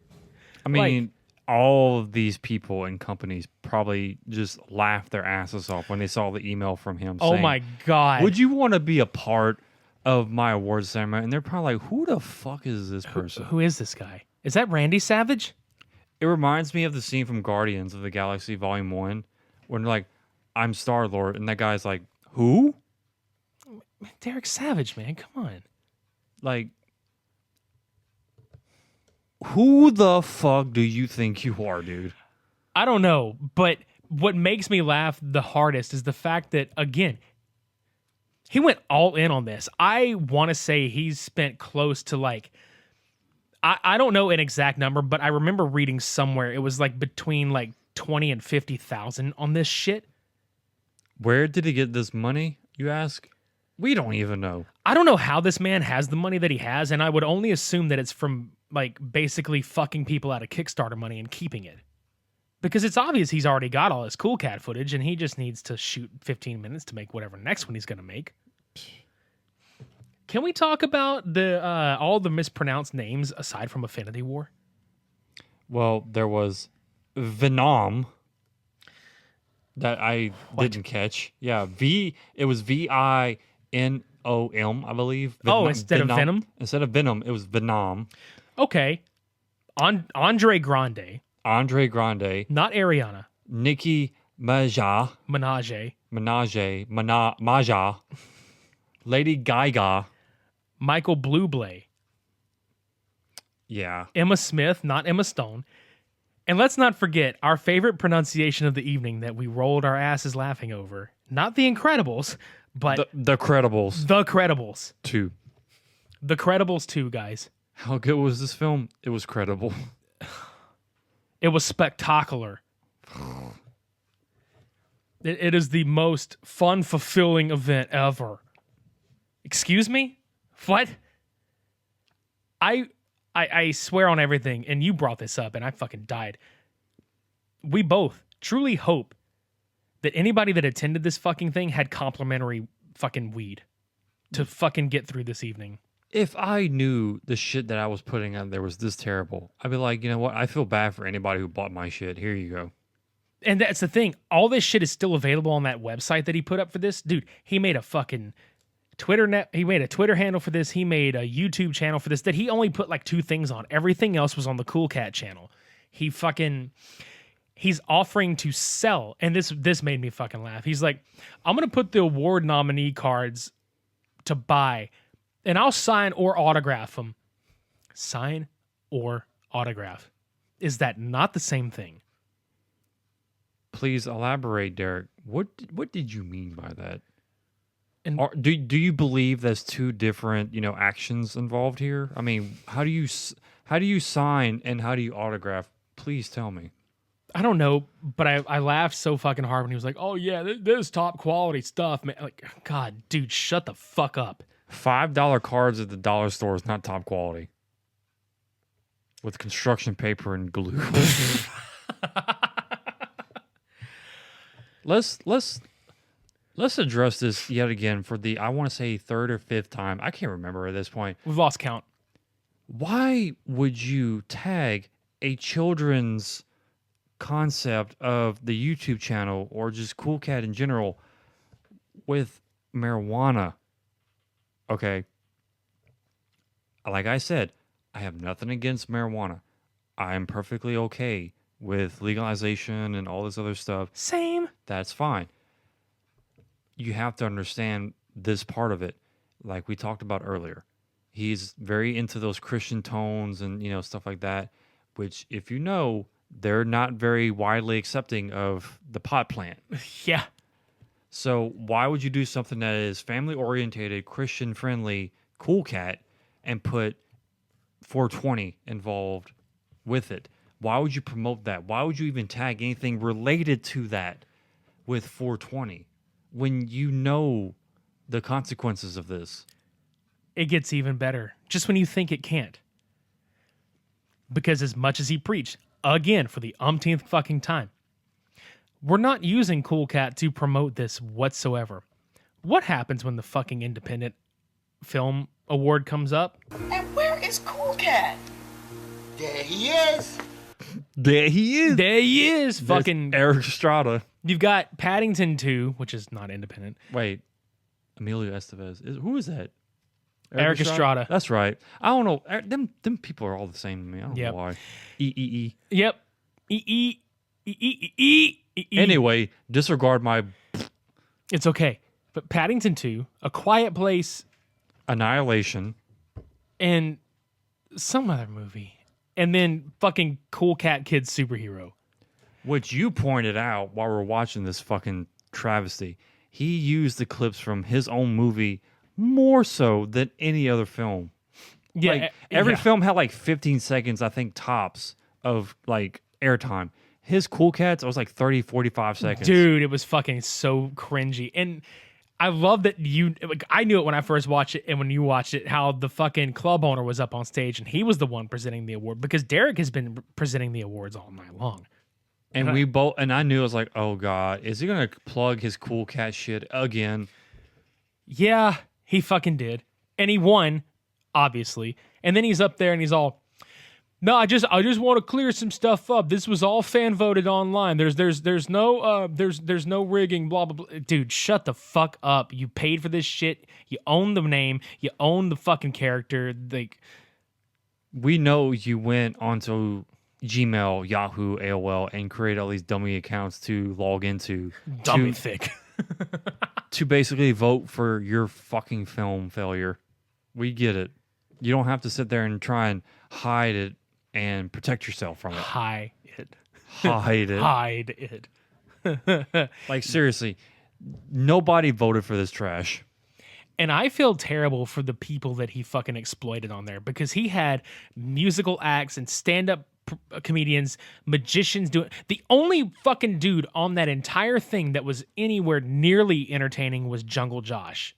I mean, all of these people and companies probably just laughed their asses off when they saw the email from him saying, oh my God, would you want to be a part of my awards ceremony? And they're probably like, who the fuck is this person? Who is this guy? Is that Randy Savage? It reminds me of the scene from Guardians of the Galaxy Volume 1 when they're like, I'm Star-Lord, and that guy's like, who? Derek Savage, man, come on. Like, who the fuck do you think you are, dude? I don't know, but what makes me laugh the hardest is the fact that, again, he went all in on this. I want to say he's spent close to like, I don't know an exact number, but I remember reading somewhere it was like between like 20 and 50,000 on this shit. Where did he get this money, you ask? We don't even know. I don't know how this man has the money that he has, and I would only assume that it's from like basically fucking people out of Kickstarter money and keeping it. Because it's obvious he's already got all his Cool Cat footage and he just needs to shoot 15 minutes to make whatever next one he's going to make. Can we talk about the all the mispronounced names aside from Affinity War? Well, there was Venom that I didn't catch. Yeah, it was Vinom, I believe. Instead of Venom? Instead of Venom, it was Venom. Okay. Andre Grande. Andre Grande. Not Ariana. Nicki Minaj. Maja. Lady Gaga. Michael Bublé. Yeah. Emma Smith, not Emma Stone. And let's not forget our favorite pronunciation of the evening that we rolled our asses laughing over. Not The Incredibles, but The Credibles. The Credibles. 2. The Credibles 2, guys. How good was this film? It was credible. It was spectacular. It is the most fun, fulfilling event ever. Excuse me? What? I swear on everything, and you brought this up, and I fucking died. We both truly hope that anybody that attended this fucking thing had complimentary fucking weed to fucking get through this evening. If I knew the shit that I was putting out there was this terrible, I'd be like, you know what? I feel bad for anybody who bought my shit. Here you go. And that's the thing. All this shit is still available on that website that he put up for this. Dude, he made a fucking he made a Twitter handle for this. He made a YouTube channel for this that he only put like 2 things on. Everything else was on the Cool Cat channel. He's offering to sell. And this made me fucking laugh. He's like, I'm going to put the award nominee cards to buy, and I'll sign or autograph them. Sign or autograph. Is that not the same thing? Please elaborate, Derek. What did you mean by that? And Do you believe there's 2 different actions involved here? I mean, how do you sign and how do you autograph? Please tell me. I don't know, but I laughed so fucking hard when he was like, "Oh yeah, this is top quality stuff, man." Like, God, dude, shut the fuck up. $5 cards at the dollar store is not top quality. With construction paper and glue. Let's address this yet again for the, I want to say 3rd or 5th time. I can't remember at this point. We've lost count. Why would you tag a children's concept of the YouTube channel or just Cool Cat in general with marijuana? Okay. Like I said, I have nothing against marijuana. I am perfectly okay with legalization and all this other stuff. Same. That's fine. You have to understand this part of it, like we talked about earlier. He's very into those Christian tones and, stuff like that, which, if you know, they're not very widely accepting of the pot plant. Yeah. So why would you do something that is family orientated, Christian friendly, cool cat, and put 420 involved with it? Why would you promote that? Why would you even tag anything related to that with 420 when you know the consequences of this? It gets even better just when you think it can't. Because as much as he preached, again, for the umpteenth fucking time, we're not using Cool Cat to promote this whatsoever. What happens when the fucking Independent Film Award comes up? And where is Cool Cat? There he is. There he is. There he is. That's Fucking Eric Estrada. You've got Paddington 2, which is not independent. Wait, Emilio Estevez. Who is that? Eric Estrada. That's right. I don't know. Them people are all the same to me. I don't know why. E. Yep. Anyway, disregard my It's okay. But Paddington 2, A Quiet Place, Annihilation, and some other movie. And then fucking Cool Cat Kid Superhero. which you pointed out while we were watching this fucking travesty. He used the clips from his own movie more so than any other film. Yeah. Like, every film had like 15 seconds, I think, tops of like airtime. His Cool Cats, it was like 30, 45 seconds. Dude, it was fucking so cringy. And I love that I knew it when I first watched it and when you watched it, how the fucking club owner was up on stage and he was the one presenting the award because Derek has been presenting the awards all night long. And I knew, I was like, oh God, is he going to plug his Cool Cat shit again? Yeah, he fucking did. And he won, obviously. And then he's up there and he's all, no, I just want to clear some stuff up. This was all fan voted online. There's no rigging, blah blah blah. Dude, shut the fuck up. You paid for this shit. You own the name. You own the fucking character. Like, we know you went onto Gmail, Yahoo, AOL, and created all these dummy accounts to log into. dummy thick. To basically vote for your fucking film failure. We get it. You don't have to sit there and try and hide it and protect yourself from it. Hide it. Hide it. Hide it. Like, seriously, nobody voted for this trash. And I feel terrible for the people that he fucking exploited on there because he had musical acts and stand-up comedians, magicians doing. The only fucking dude on that entire thing that was anywhere nearly entertaining was Jungle Josh.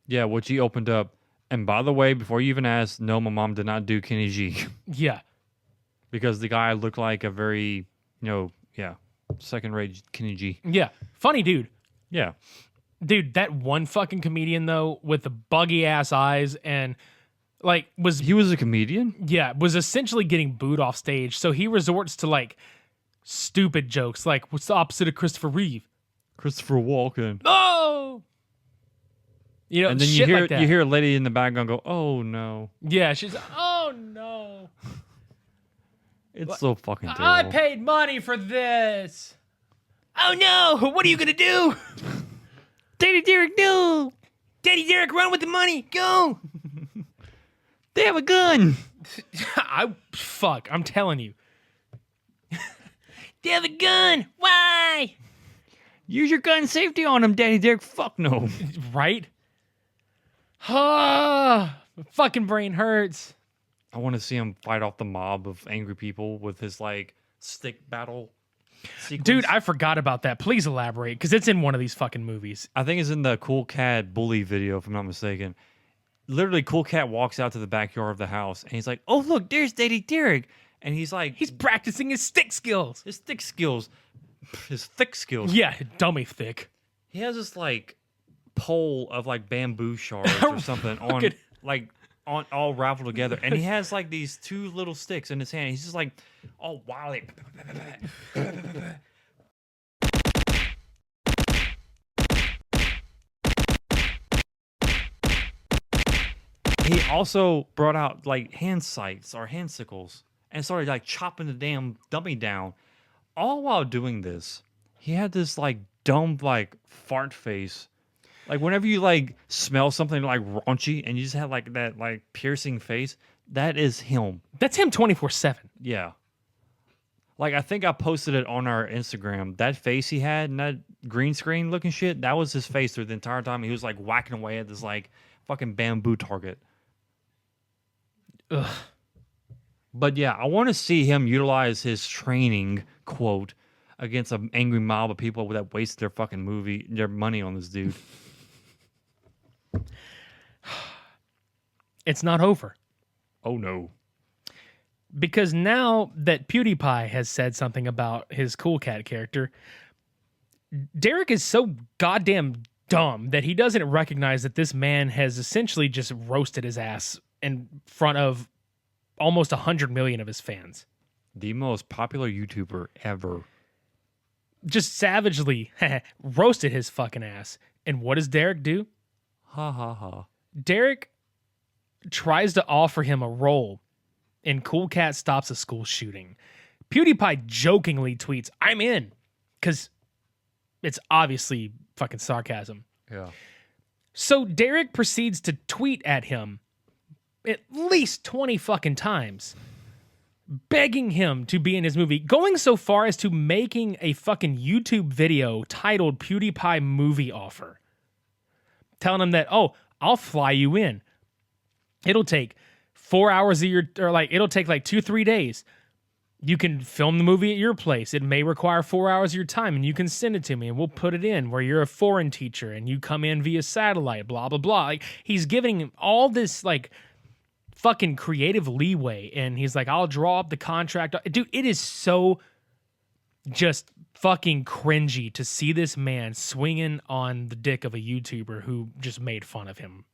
Yeah, which he opened up. And by the way, before you even asked, no, my mom did not do Kenny G. Yeah. Because the guy looked like a very, second-rate Kenny G. Yeah. Funny dude. Yeah. Dude, that one fucking comedian, though, with the buggy-ass eyes and, like, He was a comedian? Yeah, was essentially getting booed off stage. So he resorts to, like, stupid jokes. Like, what's the opposite of Christopher Reeve? Christopher Walken. Oh! You know, And then shit like that. you hear a lady in the background go, oh, no. Yeah, she's, oh, no. It's so fucking terrible. I paid money for this. Oh, no. What are you going to do? Daddy Derek, no. Daddy Derek, run with the money. Go. They have a gun. Fuck, I'm telling you. They have a gun. Why? Use your gun safety on him, Daddy Derek. Fuck no. Right? Ah, my fucking brain hurts. I want to see him fight off the mob of angry people with his, like, stick battle sequence. Dude, I forgot about that. Please elaborate, because it's in one of these fucking movies. I think it's in the Cool Cat Bully video, if I'm not mistaken. Literally, Cool Cat walks out to the backyard of the house, and he's like, oh, look, there's Daddy Derek. And he's like... He's practicing his stick skills. His thick skills. His thick skills. Yeah, dummy thick. He has this, like, pole of, like, bamboo shards or something on, like... on all raveled together, and he has like these two little sticks in his hand. He's just like all wild. He also brought out like hand scythes or hand sickles and started like chopping the damn dummy down. All while doing this, he had this like dumb like fart face Like whenever you like smell something like raunchy and you just have like that like piercing face, that is him. That's him 24/7. Yeah. Like I think I posted it on our Instagram. That face he had and that green screen looking shit, that was his face through the entire time. He was like whacking away at this like fucking bamboo target. Ugh. But yeah, I want to see him utilize his training, quote, against an angry mob of people that waste their fucking their money on this dude. It's not over. Oh no. Because now that PewDiePie has said something about his Cool Cat character, Derek is so goddamn dumb that he doesn't recognize that this man has essentially just roasted his ass in front of almost 100 million of his fans. The most popular YouTuber ever. Just savagely roasted his fucking ass. And what does Derek do? Ha ha ha. Derek tries to offer him a role in Cool Cat Stops a School Shooting. PewDiePie jokingly tweets, "I'm in," because it's obviously fucking sarcasm. Yeah. So Derek proceeds to tweet at him at least 20 fucking times, begging him to be in his movie, going so far as to making a fucking YouTube video titled PewDiePie Movie Offer. Telling him that, oh, I'll fly you in. It'll take 4 hours of it'll take like 2-3 days. You can film the movie at your place. It may require 4 hours of your time, and you can send it to me, and we'll put it in where you're a foreign teacher, and you come in via satellite, blah, blah, blah. Like, he's giving him all this, like, fucking creative leeway, and he's like, I'll draw up the contract. Dude, it is so just fucking cringy to see this man swinging on the dick of a YouTuber who just made fun of him.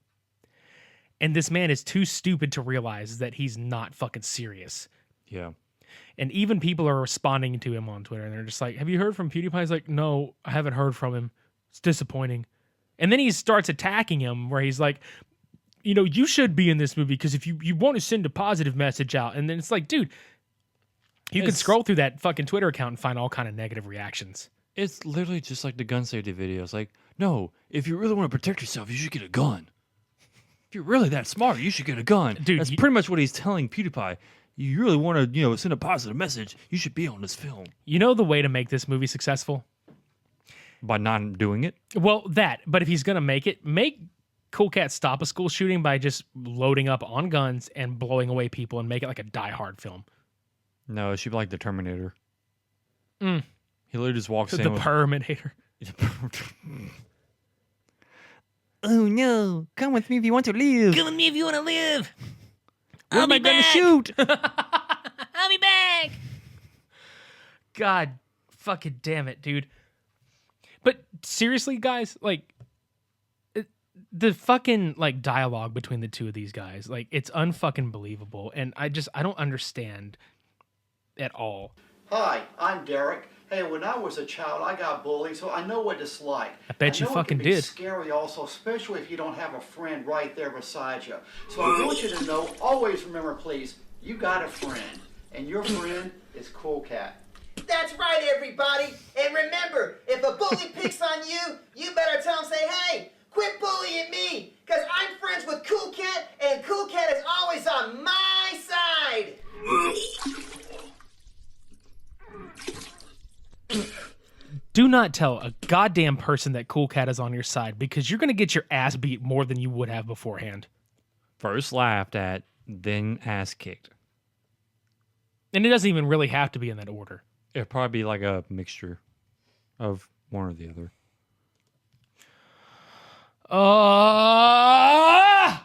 And this man is too stupid to realize that he's not fucking serious. Yeah. And even people are responding to him on Twitter, and they're just like, have you heard from PewDiePie? He's like, no, I haven't heard from him. It's disappointing. And then he starts attacking him where he's like, you know, you should be in this movie because if you want to send a positive message out. And then it's like, dude, you can scroll through that fucking Twitter account and find all kind of negative reactions. It's literally just like the gun safety videos. Like, no, if you really want to protect yourself, you should get a gun. If you're really that smart, you should get a gun. Dude, that's pretty much what he's telling PewDiePie. You really want to, send a positive message, you should be on this film. You know the way to make this movie successful? By not doing it? Well, but if he's going to make Cool Cat Stop a School Shooting by just loading up on guns and blowing away people and make it like a Die Hard film. No, it should be like the Terminator. Mm. He literally just walks in. The Terminator. Oh no, come with me if you want to live. Come with me if you want to live. Where am I going to shoot? I'll be back. God fucking damn it, dude. But seriously, guys, like, the fucking, like, dialogue between the two of these guys, like, it's unfucking believable. And I don't understand at all. Hi, I'm Derek. Hey, when I was a child, I got bullied, so I know what it's like. I bet you fucking it can be did. Scary also, especially if you don't have a friend right there beside you. So I want you to know, always remember, please, you got a friend, and your friend is Cool Cat. That's right, everybody. And remember, if a bully picks on you, you better tell him, say, hey, quit bullying me, because I'm friends with Cool Cat, and Cool Cat is always on my side. Do not tell a goddamn person that Cool Cat is on your side, because you're going to get your ass beat more than you would have beforehand. First laughed at, then ass kicked. And it doesn't even really have to be in that order. It'd probably be like a mixture of one or the other.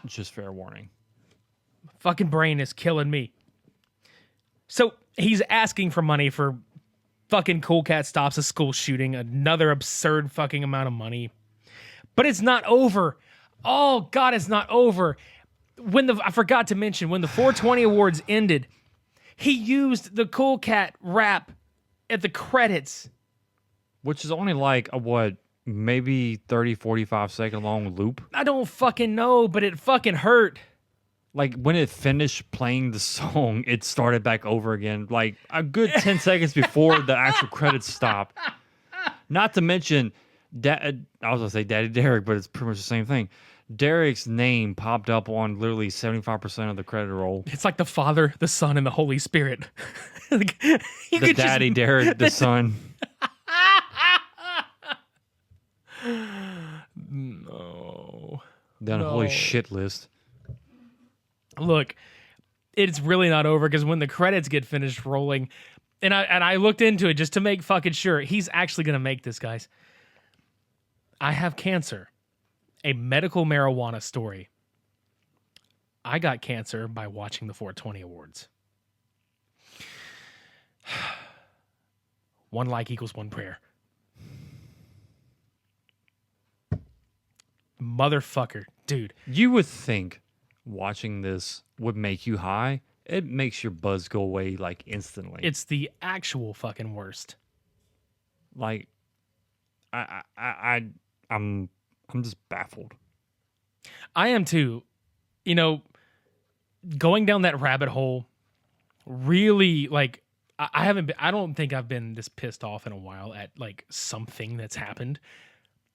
Just fair warning. Fucking brain is killing me. So he's asking for money for fucking Cool Cat Stops a School Shooting, another absurd fucking amount of money. But it's not over. Oh, God, it's not over. I forgot to mention, when the 420 Awards ended, he used the Cool Cat rap at the credits. Which is only like maybe 30, 45 second long loop. I don't fucking know, but it fucking hurt. Like, when it finished playing the song, it started back over again, like a good 10 seconds before the actual credits stopped. Not to mention, I was gonna say Daddy Derek, but it's pretty much the same thing. Derek's name popped up on literally 75% of the credit roll. It's like the Father, the Son, and the Holy Spirit. Like, you The could Daddy just, Derek, the son. No. Down a No. holy shit list. Look, it's really not over because when the credits get finished rolling, and I looked into it just to make fucking sure he's actually gonna make this, guys. I have cancer. A medical marijuana story. I got cancer by watching the 420 Awards. One like equals one prayer. Motherfucker, dude. You would think watching this would make you high. It makes your buzz go away like instantly. It's the actual fucking worst. like I'm just baffled. I am too. You know, going down that rabbit hole really, like, I haven't been, I don't think I've been this pissed off in a while at like something that's happened.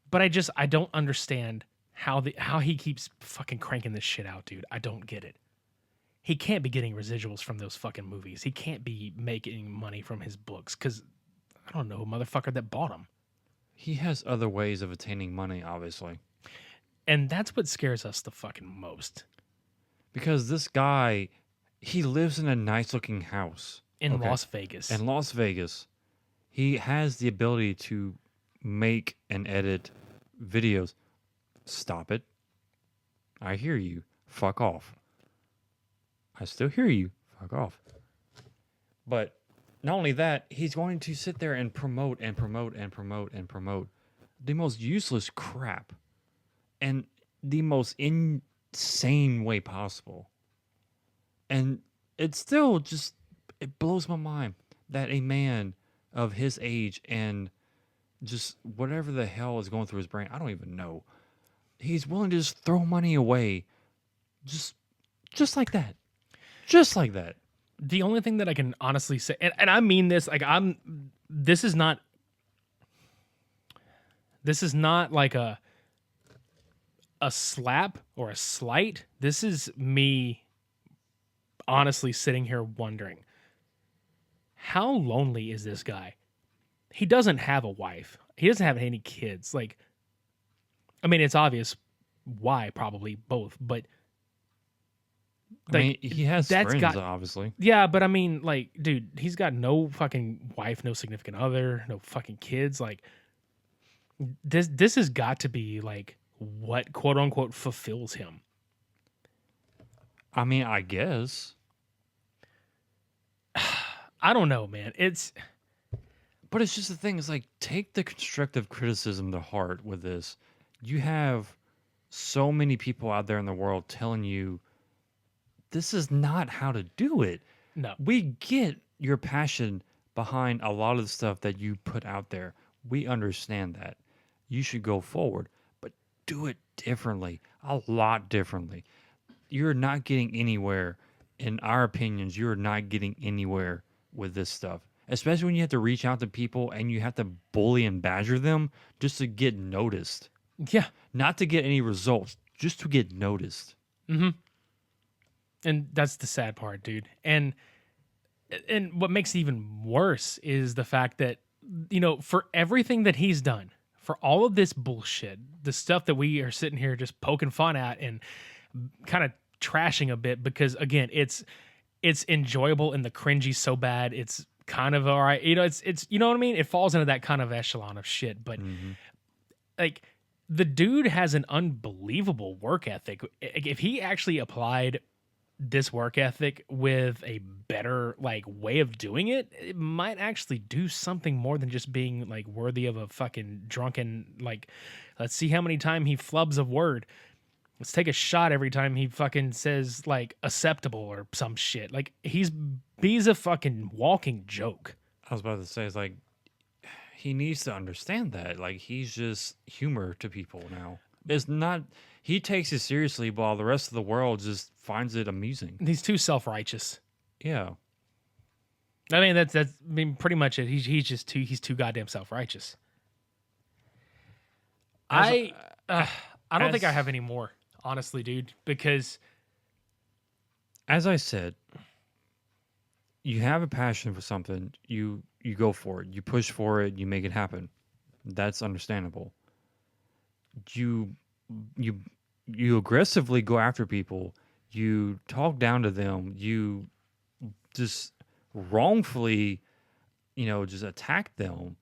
But I don't understand how he keeps fucking cranking this shit out, dude. I don't get it. He can't be getting residuals from those fucking movies. He can't be making money from his books because I don't know, motherfucker that bought them. He has other ways of attaining money, obviously. And that's what scares us the fucking most. Because this guy, he lives in a nice looking house. In Las Vegas. In Las Vegas. He has the ability to make and edit videos. Stop it. I hear you. Fuck off. I still hear you. Fuck off. But not only that, he's going to sit there and promote the most useless crap and the most insane way possible. And it's still just, it blows my mind that a man of his age and just whatever the hell is going through his brain, I don't even know. He's willing to just throw money away just like that. Just like that. The only thing that I can honestly say, and I mean this, like this is not like a slap or a slight. This is me honestly sitting here wondering, how lonely is this guy? He doesn't have a wife. He doesn't have any kids. Like, I mean, it's obvious why, probably both, but I mean, he has friends, obviously. Yeah, but I mean, like, dude, he's got no fucking wife, no significant other, no fucking kids. Like, this has got to be like what quote unquote fulfills him. I mean, I guess. I don't know, man. But it's just the thing. It's like, take the constructive criticism to heart with this. You have so many people out there in the world telling you this is not how to do it. No. We get your passion behind a lot of the stuff that you put out there. We understand that. You should go forward, but do it differently, a lot differently. You're not getting anywhere. In our opinions, you're not getting anywhere with this stuff. Especially when you have to reach out to people and you have to bully and badger them just to get noticed. Yeah. Not to get any results, just to get noticed. Mm-hmm. And that's the sad part, dude. And what makes it even worse is the fact that, you know, for everything that he's done, for all of this bullshit, the stuff that we are sitting here just poking fun at and kind of trashing a bit because, again, it's enjoyable and the cringy so bad it's kind of all right. You know, it's you know what I mean? It falls into that kind of echelon of shit. But like, the dude has an unbelievable work ethic. If he actually applied this work ethic with a better like way of doing it, it might actually do something more than just being like worthy of a fucking drunken, like, let's see how many times he flubs a word. Let's take a shot every time he fucking says like acceptable or some shit. Like, he's a fucking walking joke. I was about to say, it's like, he needs to understand that. Like, he's just humor to people now. It's not, he takes it seriously while the rest of the world just finds it amusing. He's too self-righteous. Yeah. I mean, that's I mean, pretty much it. He's too goddamn self-righteous. I don't think I as- have any more, honestly, dude, because As I said, you have a passion for something, you go for it, you push for it, you make it happen. That's understandable. You you you aggressively go after people, you talk down to them, you just wrongfully, just attack them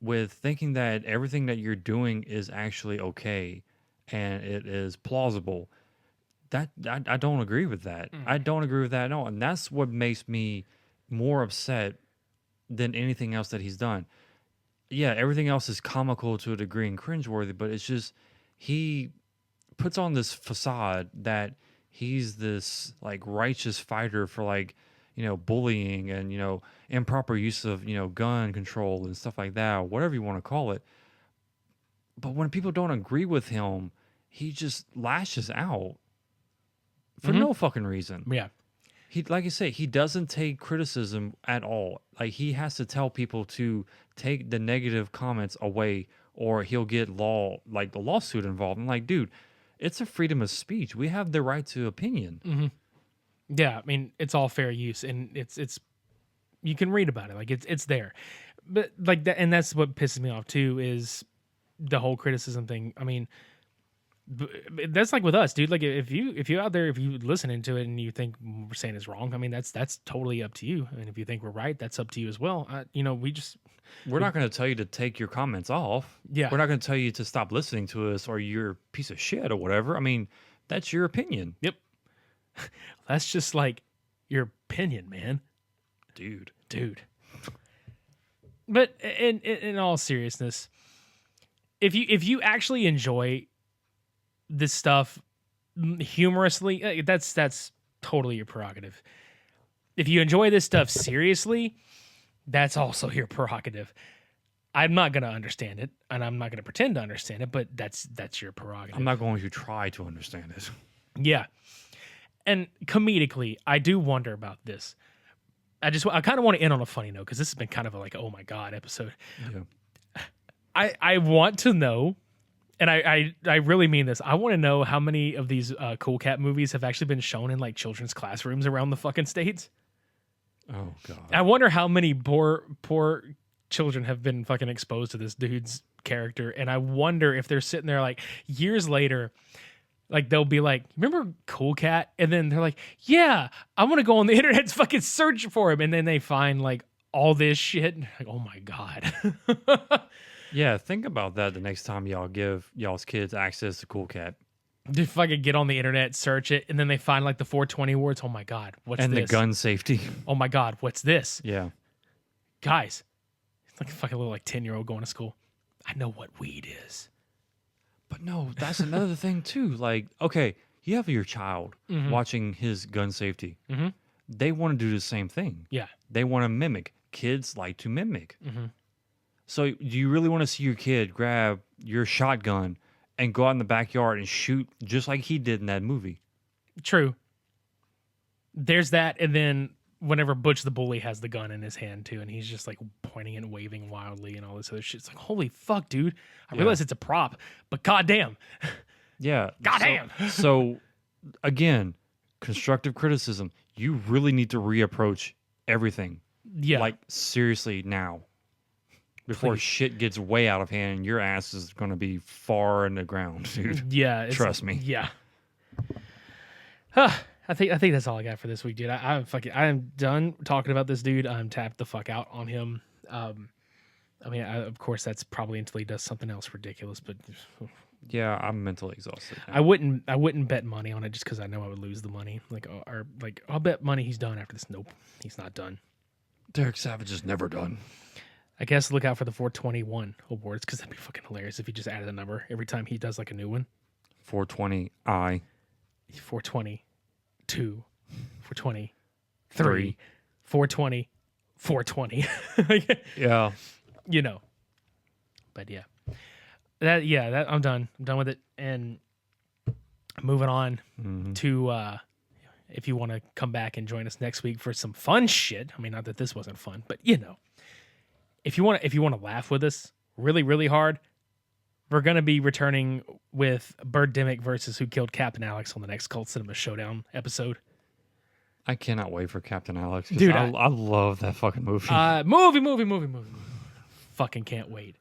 with thinking that everything that you're doing is actually okay and it is plausible. That I don't agree with that. I don't agree with that at all. And that's what makes me more upset than anything else that he's done. Yeah, everything else is comical to a degree and cringeworthy, but it's just he puts on this facade that he's this like righteous fighter for like, bullying and, improper use of, gun control and stuff like that, or whatever you want to call it. But when people don't agree with him, he just lashes out for no fucking reason. yeah, He, like you say, he doesn't take criticism at all. Like he has to tell people to take the negative comments away, or he'll get the lawsuit involved. I'm like, dude, it's a freedom of speech. We have the right to opinion. yeah. I mean, it's all fair use, and it's you can read about it, like it's there, but like that, and that's what pisses me off too is the whole criticism thing. I mean, that's like with us, dude. Like if you out there, if you listening to it and you think we're saying is wrong, I mean that's totally up to you. And if you think we're right, that's up to you as well. We're not going to tell you to take your comments off. Yeah. We're not going to tell you to stop listening to us or you're a piece of shit or whatever. I mean, that's your opinion. Yep. That's just like your opinion, man. Dude. But in all seriousness, if you actually enjoy this stuff humorously, that's totally your prerogative. If you enjoy this stuff seriously, that's also your prerogative. I'm not going to understand it, and I'm not going to pretend to understand it, but that's your prerogative. I'm not going to try to understand it. Yeah. And comedically, I do wonder about this. I kind of want to end on a funny note because this has been kind of a like, oh my God episode. Yeah. I want to know, and I really mean this. I want to know how many of these Cool Cat movies have actually been shown in like children's classrooms around the fucking states. Oh God. I wonder how many poor children have been fucking exposed to this dude's character, and I wonder if they're sitting there like years later, like they'll be like, "Remember Cool Cat?" And then they're like, "Yeah, I want to go on the internet and fucking search for him," and then they find like all this shit. Like, oh my God. Yeah, think about that the next time y'all give y'all's kids access to Cool Cat. They fucking get on the internet, search it, and then they find like the 420 words. Oh my God, what's and this? the gun safety. Oh my God, what's this? Yeah. Guys, it's like a fucking little like 10-year-old going to school. I know what weed is. But no, that's another thing too. Like, okay, you have your child watching his gun safety. Mhm. They want to do the same thing. Yeah. They want to mimic. Kids like to mimic. So do you really want to see your kid grab your shotgun and go out in the backyard and shoot just like he did in that movie? True. There's that, and then whenever Butch the Bully has the gun in his hand too, and he's just like pointing and waving wildly and all this other shit. It's like, holy fuck, dude. I realize it's a prop, but goddamn. Yeah. Goddamn. So again, constructive criticism. You really need to reapproach everything. Yeah. Like seriously now. Before Please. shit gets way out of hand and your ass is going to be far in the ground, dude. Yeah. Trust me. Yeah. I think that's all I got for this week, dude. I'm done talking about this dude. I'm tapped the fuck out on him. I mean, of course, that's probably until he does something else ridiculous. But Yeah, I'm mentally exhausted now. I wouldn't bet money on it just because I know I would lose the money. I'll bet money he's done after this. Nope, he's not done. Derek Savage is never done. I guess look out for the 421 awards because that'd be fucking hilarious if he just added a number every time he does like a new one. 420 422, 423, 420, 420. Yeah. You know. But yeah. That I'm done. I'm done with it. And moving on to if you want to come back and join us next week for some fun shit. I mean, not that this wasn't fun, but you know. If you want to laugh with us really, really hard, we're going to be returning with Birdemic versus Who Killed Captain Alex on the next Cult Cinema Showdown episode. I cannot wait for Captain Alex. Dude, I love that fucking movie. Movie. Fucking can't wait.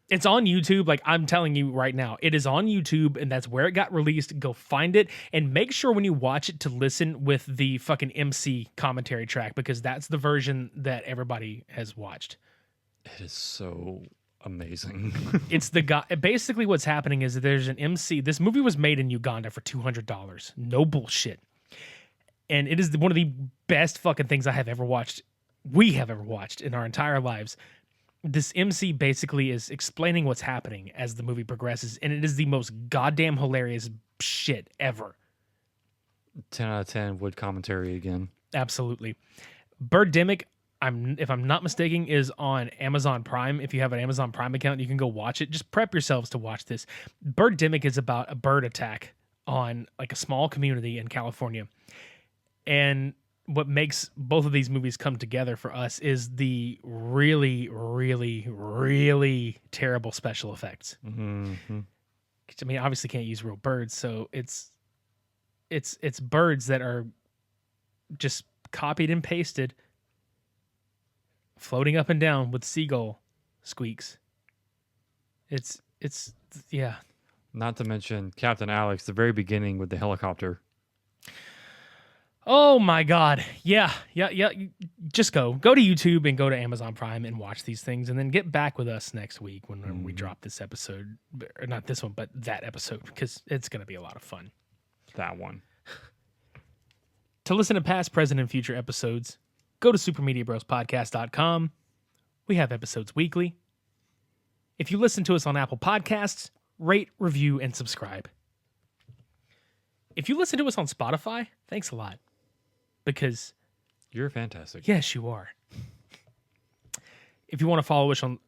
It's on YouTube. Like, I'm telling you right now, it is on YouTube, and that's where it got released. Go find it, and make sure when you watch it to listen with the fucking MC commentary track, because that's the version that everybody has watched. It is so amazing. It's the guy. Basically, what's happening is that there's an MC. This movie was made in Uganda for $200. No bullshit. And it is one of the best fucking things I have ever watched. We have ever watched in our entire lives. This MC basically is explaining what's happening as the movie progresses, and it is the most goddamn hilarious shit ever. 10 out of 10 wood commentary again. Absolutely. Birdemic, if I'm not mistaken, is on Amazon Prime. If you have an Amazon Prime account, you can go watch it. Just prep yourselves to watch this. Birdemic is about a bird attack on like a small community in California. And what makes both of these movies come together for us is the really, really, really terrible special effects. Mm-hmm. I mean, obviously can't use real birds, so it's birds that are just copied and pasted, floating up and down with seagull squeaks. It's yeah. Not to mention Captain Alex, the very beginning with the helicopter. Oh my God. Yeah. Just go to YouTube and go to Amazon Prime and watch these things, and then get back with us next week when we drop this episode, or not this one, but that episode, because it's going to be a lot of fun. That one. To listen to past, present, and future episodes, go to supermediabrospodcast.com. We have episodes weekly. If you listen to us on Apple Podcasts, rate, review, and subscribe. If you listen to us on Spotify, thanks a lot. Because You're fantastic. yes, you are. If you want to follow us on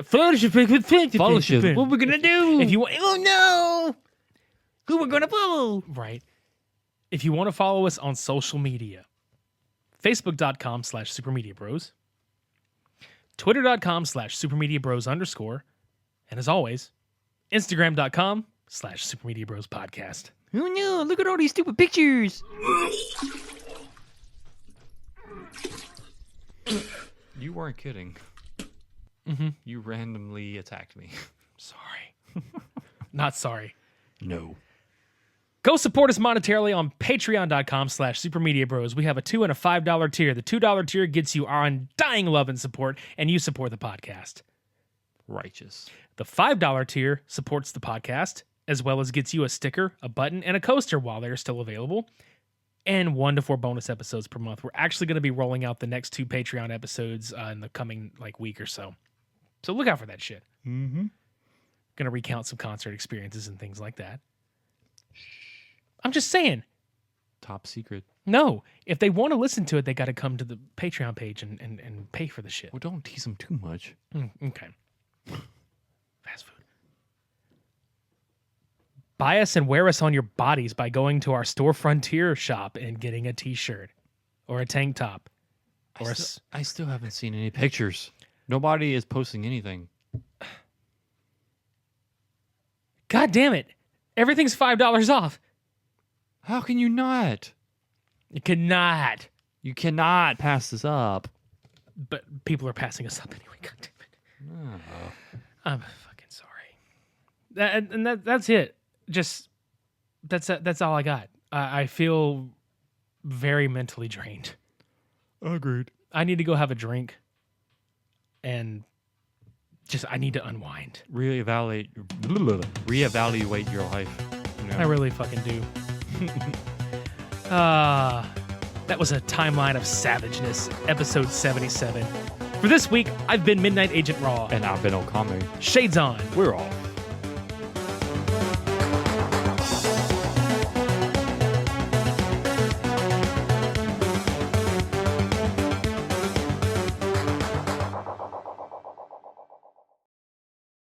fellowship, What we're gonna do? if you want, oh no, who we're gonna follow? Right. If you want to follow us on social media, Facebook.com/SupermediaBros, Twitter.com/SupermediaBros_, and as always, Instagram.com/SupermediaBrosPodcast. Oh no, look at all these stupid pictures. You weren't kidding. Mm-hmm. You randomly attacked me. Sorry. Not sorry. No. Go support us monetarily on patreon.com/supermediabros. We have a $2 and a $5 tier. The $2 tier gets you our undying love and support, and you support the podcast. Righteous. The $5 tier supports the podcast, as well as gets you a sticker, a button, and a coaster while they're still available, and 1 to 4 bonus episodes per month. We're actually going to be rolling out the next 2 Patreon episodes in the coming week or so. So look out for that shit. Mm-hmm. Going to recount some concert experiences and things like that. I'm just saying. Top secret. No, if they want to listen to it, they got to come to the Patreon page and pay for the shit. Well, don't tease them too much. Okay. Fast food. Buy us and wear us on your bodies by going to our Store Frontier shop and getting a t-shirt or a tank top. Or I still haven't seen any pictures. Nobody is posting anything. God damn it. Everything's $5 off. How can you not? You cannot. You cannot pass this up. But people are passing us up anyway. God damn it. Oh. I'm fucking sorry. That's it. Just that's all I got. I feel very mentally drained. Agreed. I need to go have a drink, and I need to unwind. Reevaluate your life. You know? I really fucking do. That was a timeline of Savageness, episode 77. For this week, I've been Midnight Agent Raw. And I've been Okami. Shades on. We're off.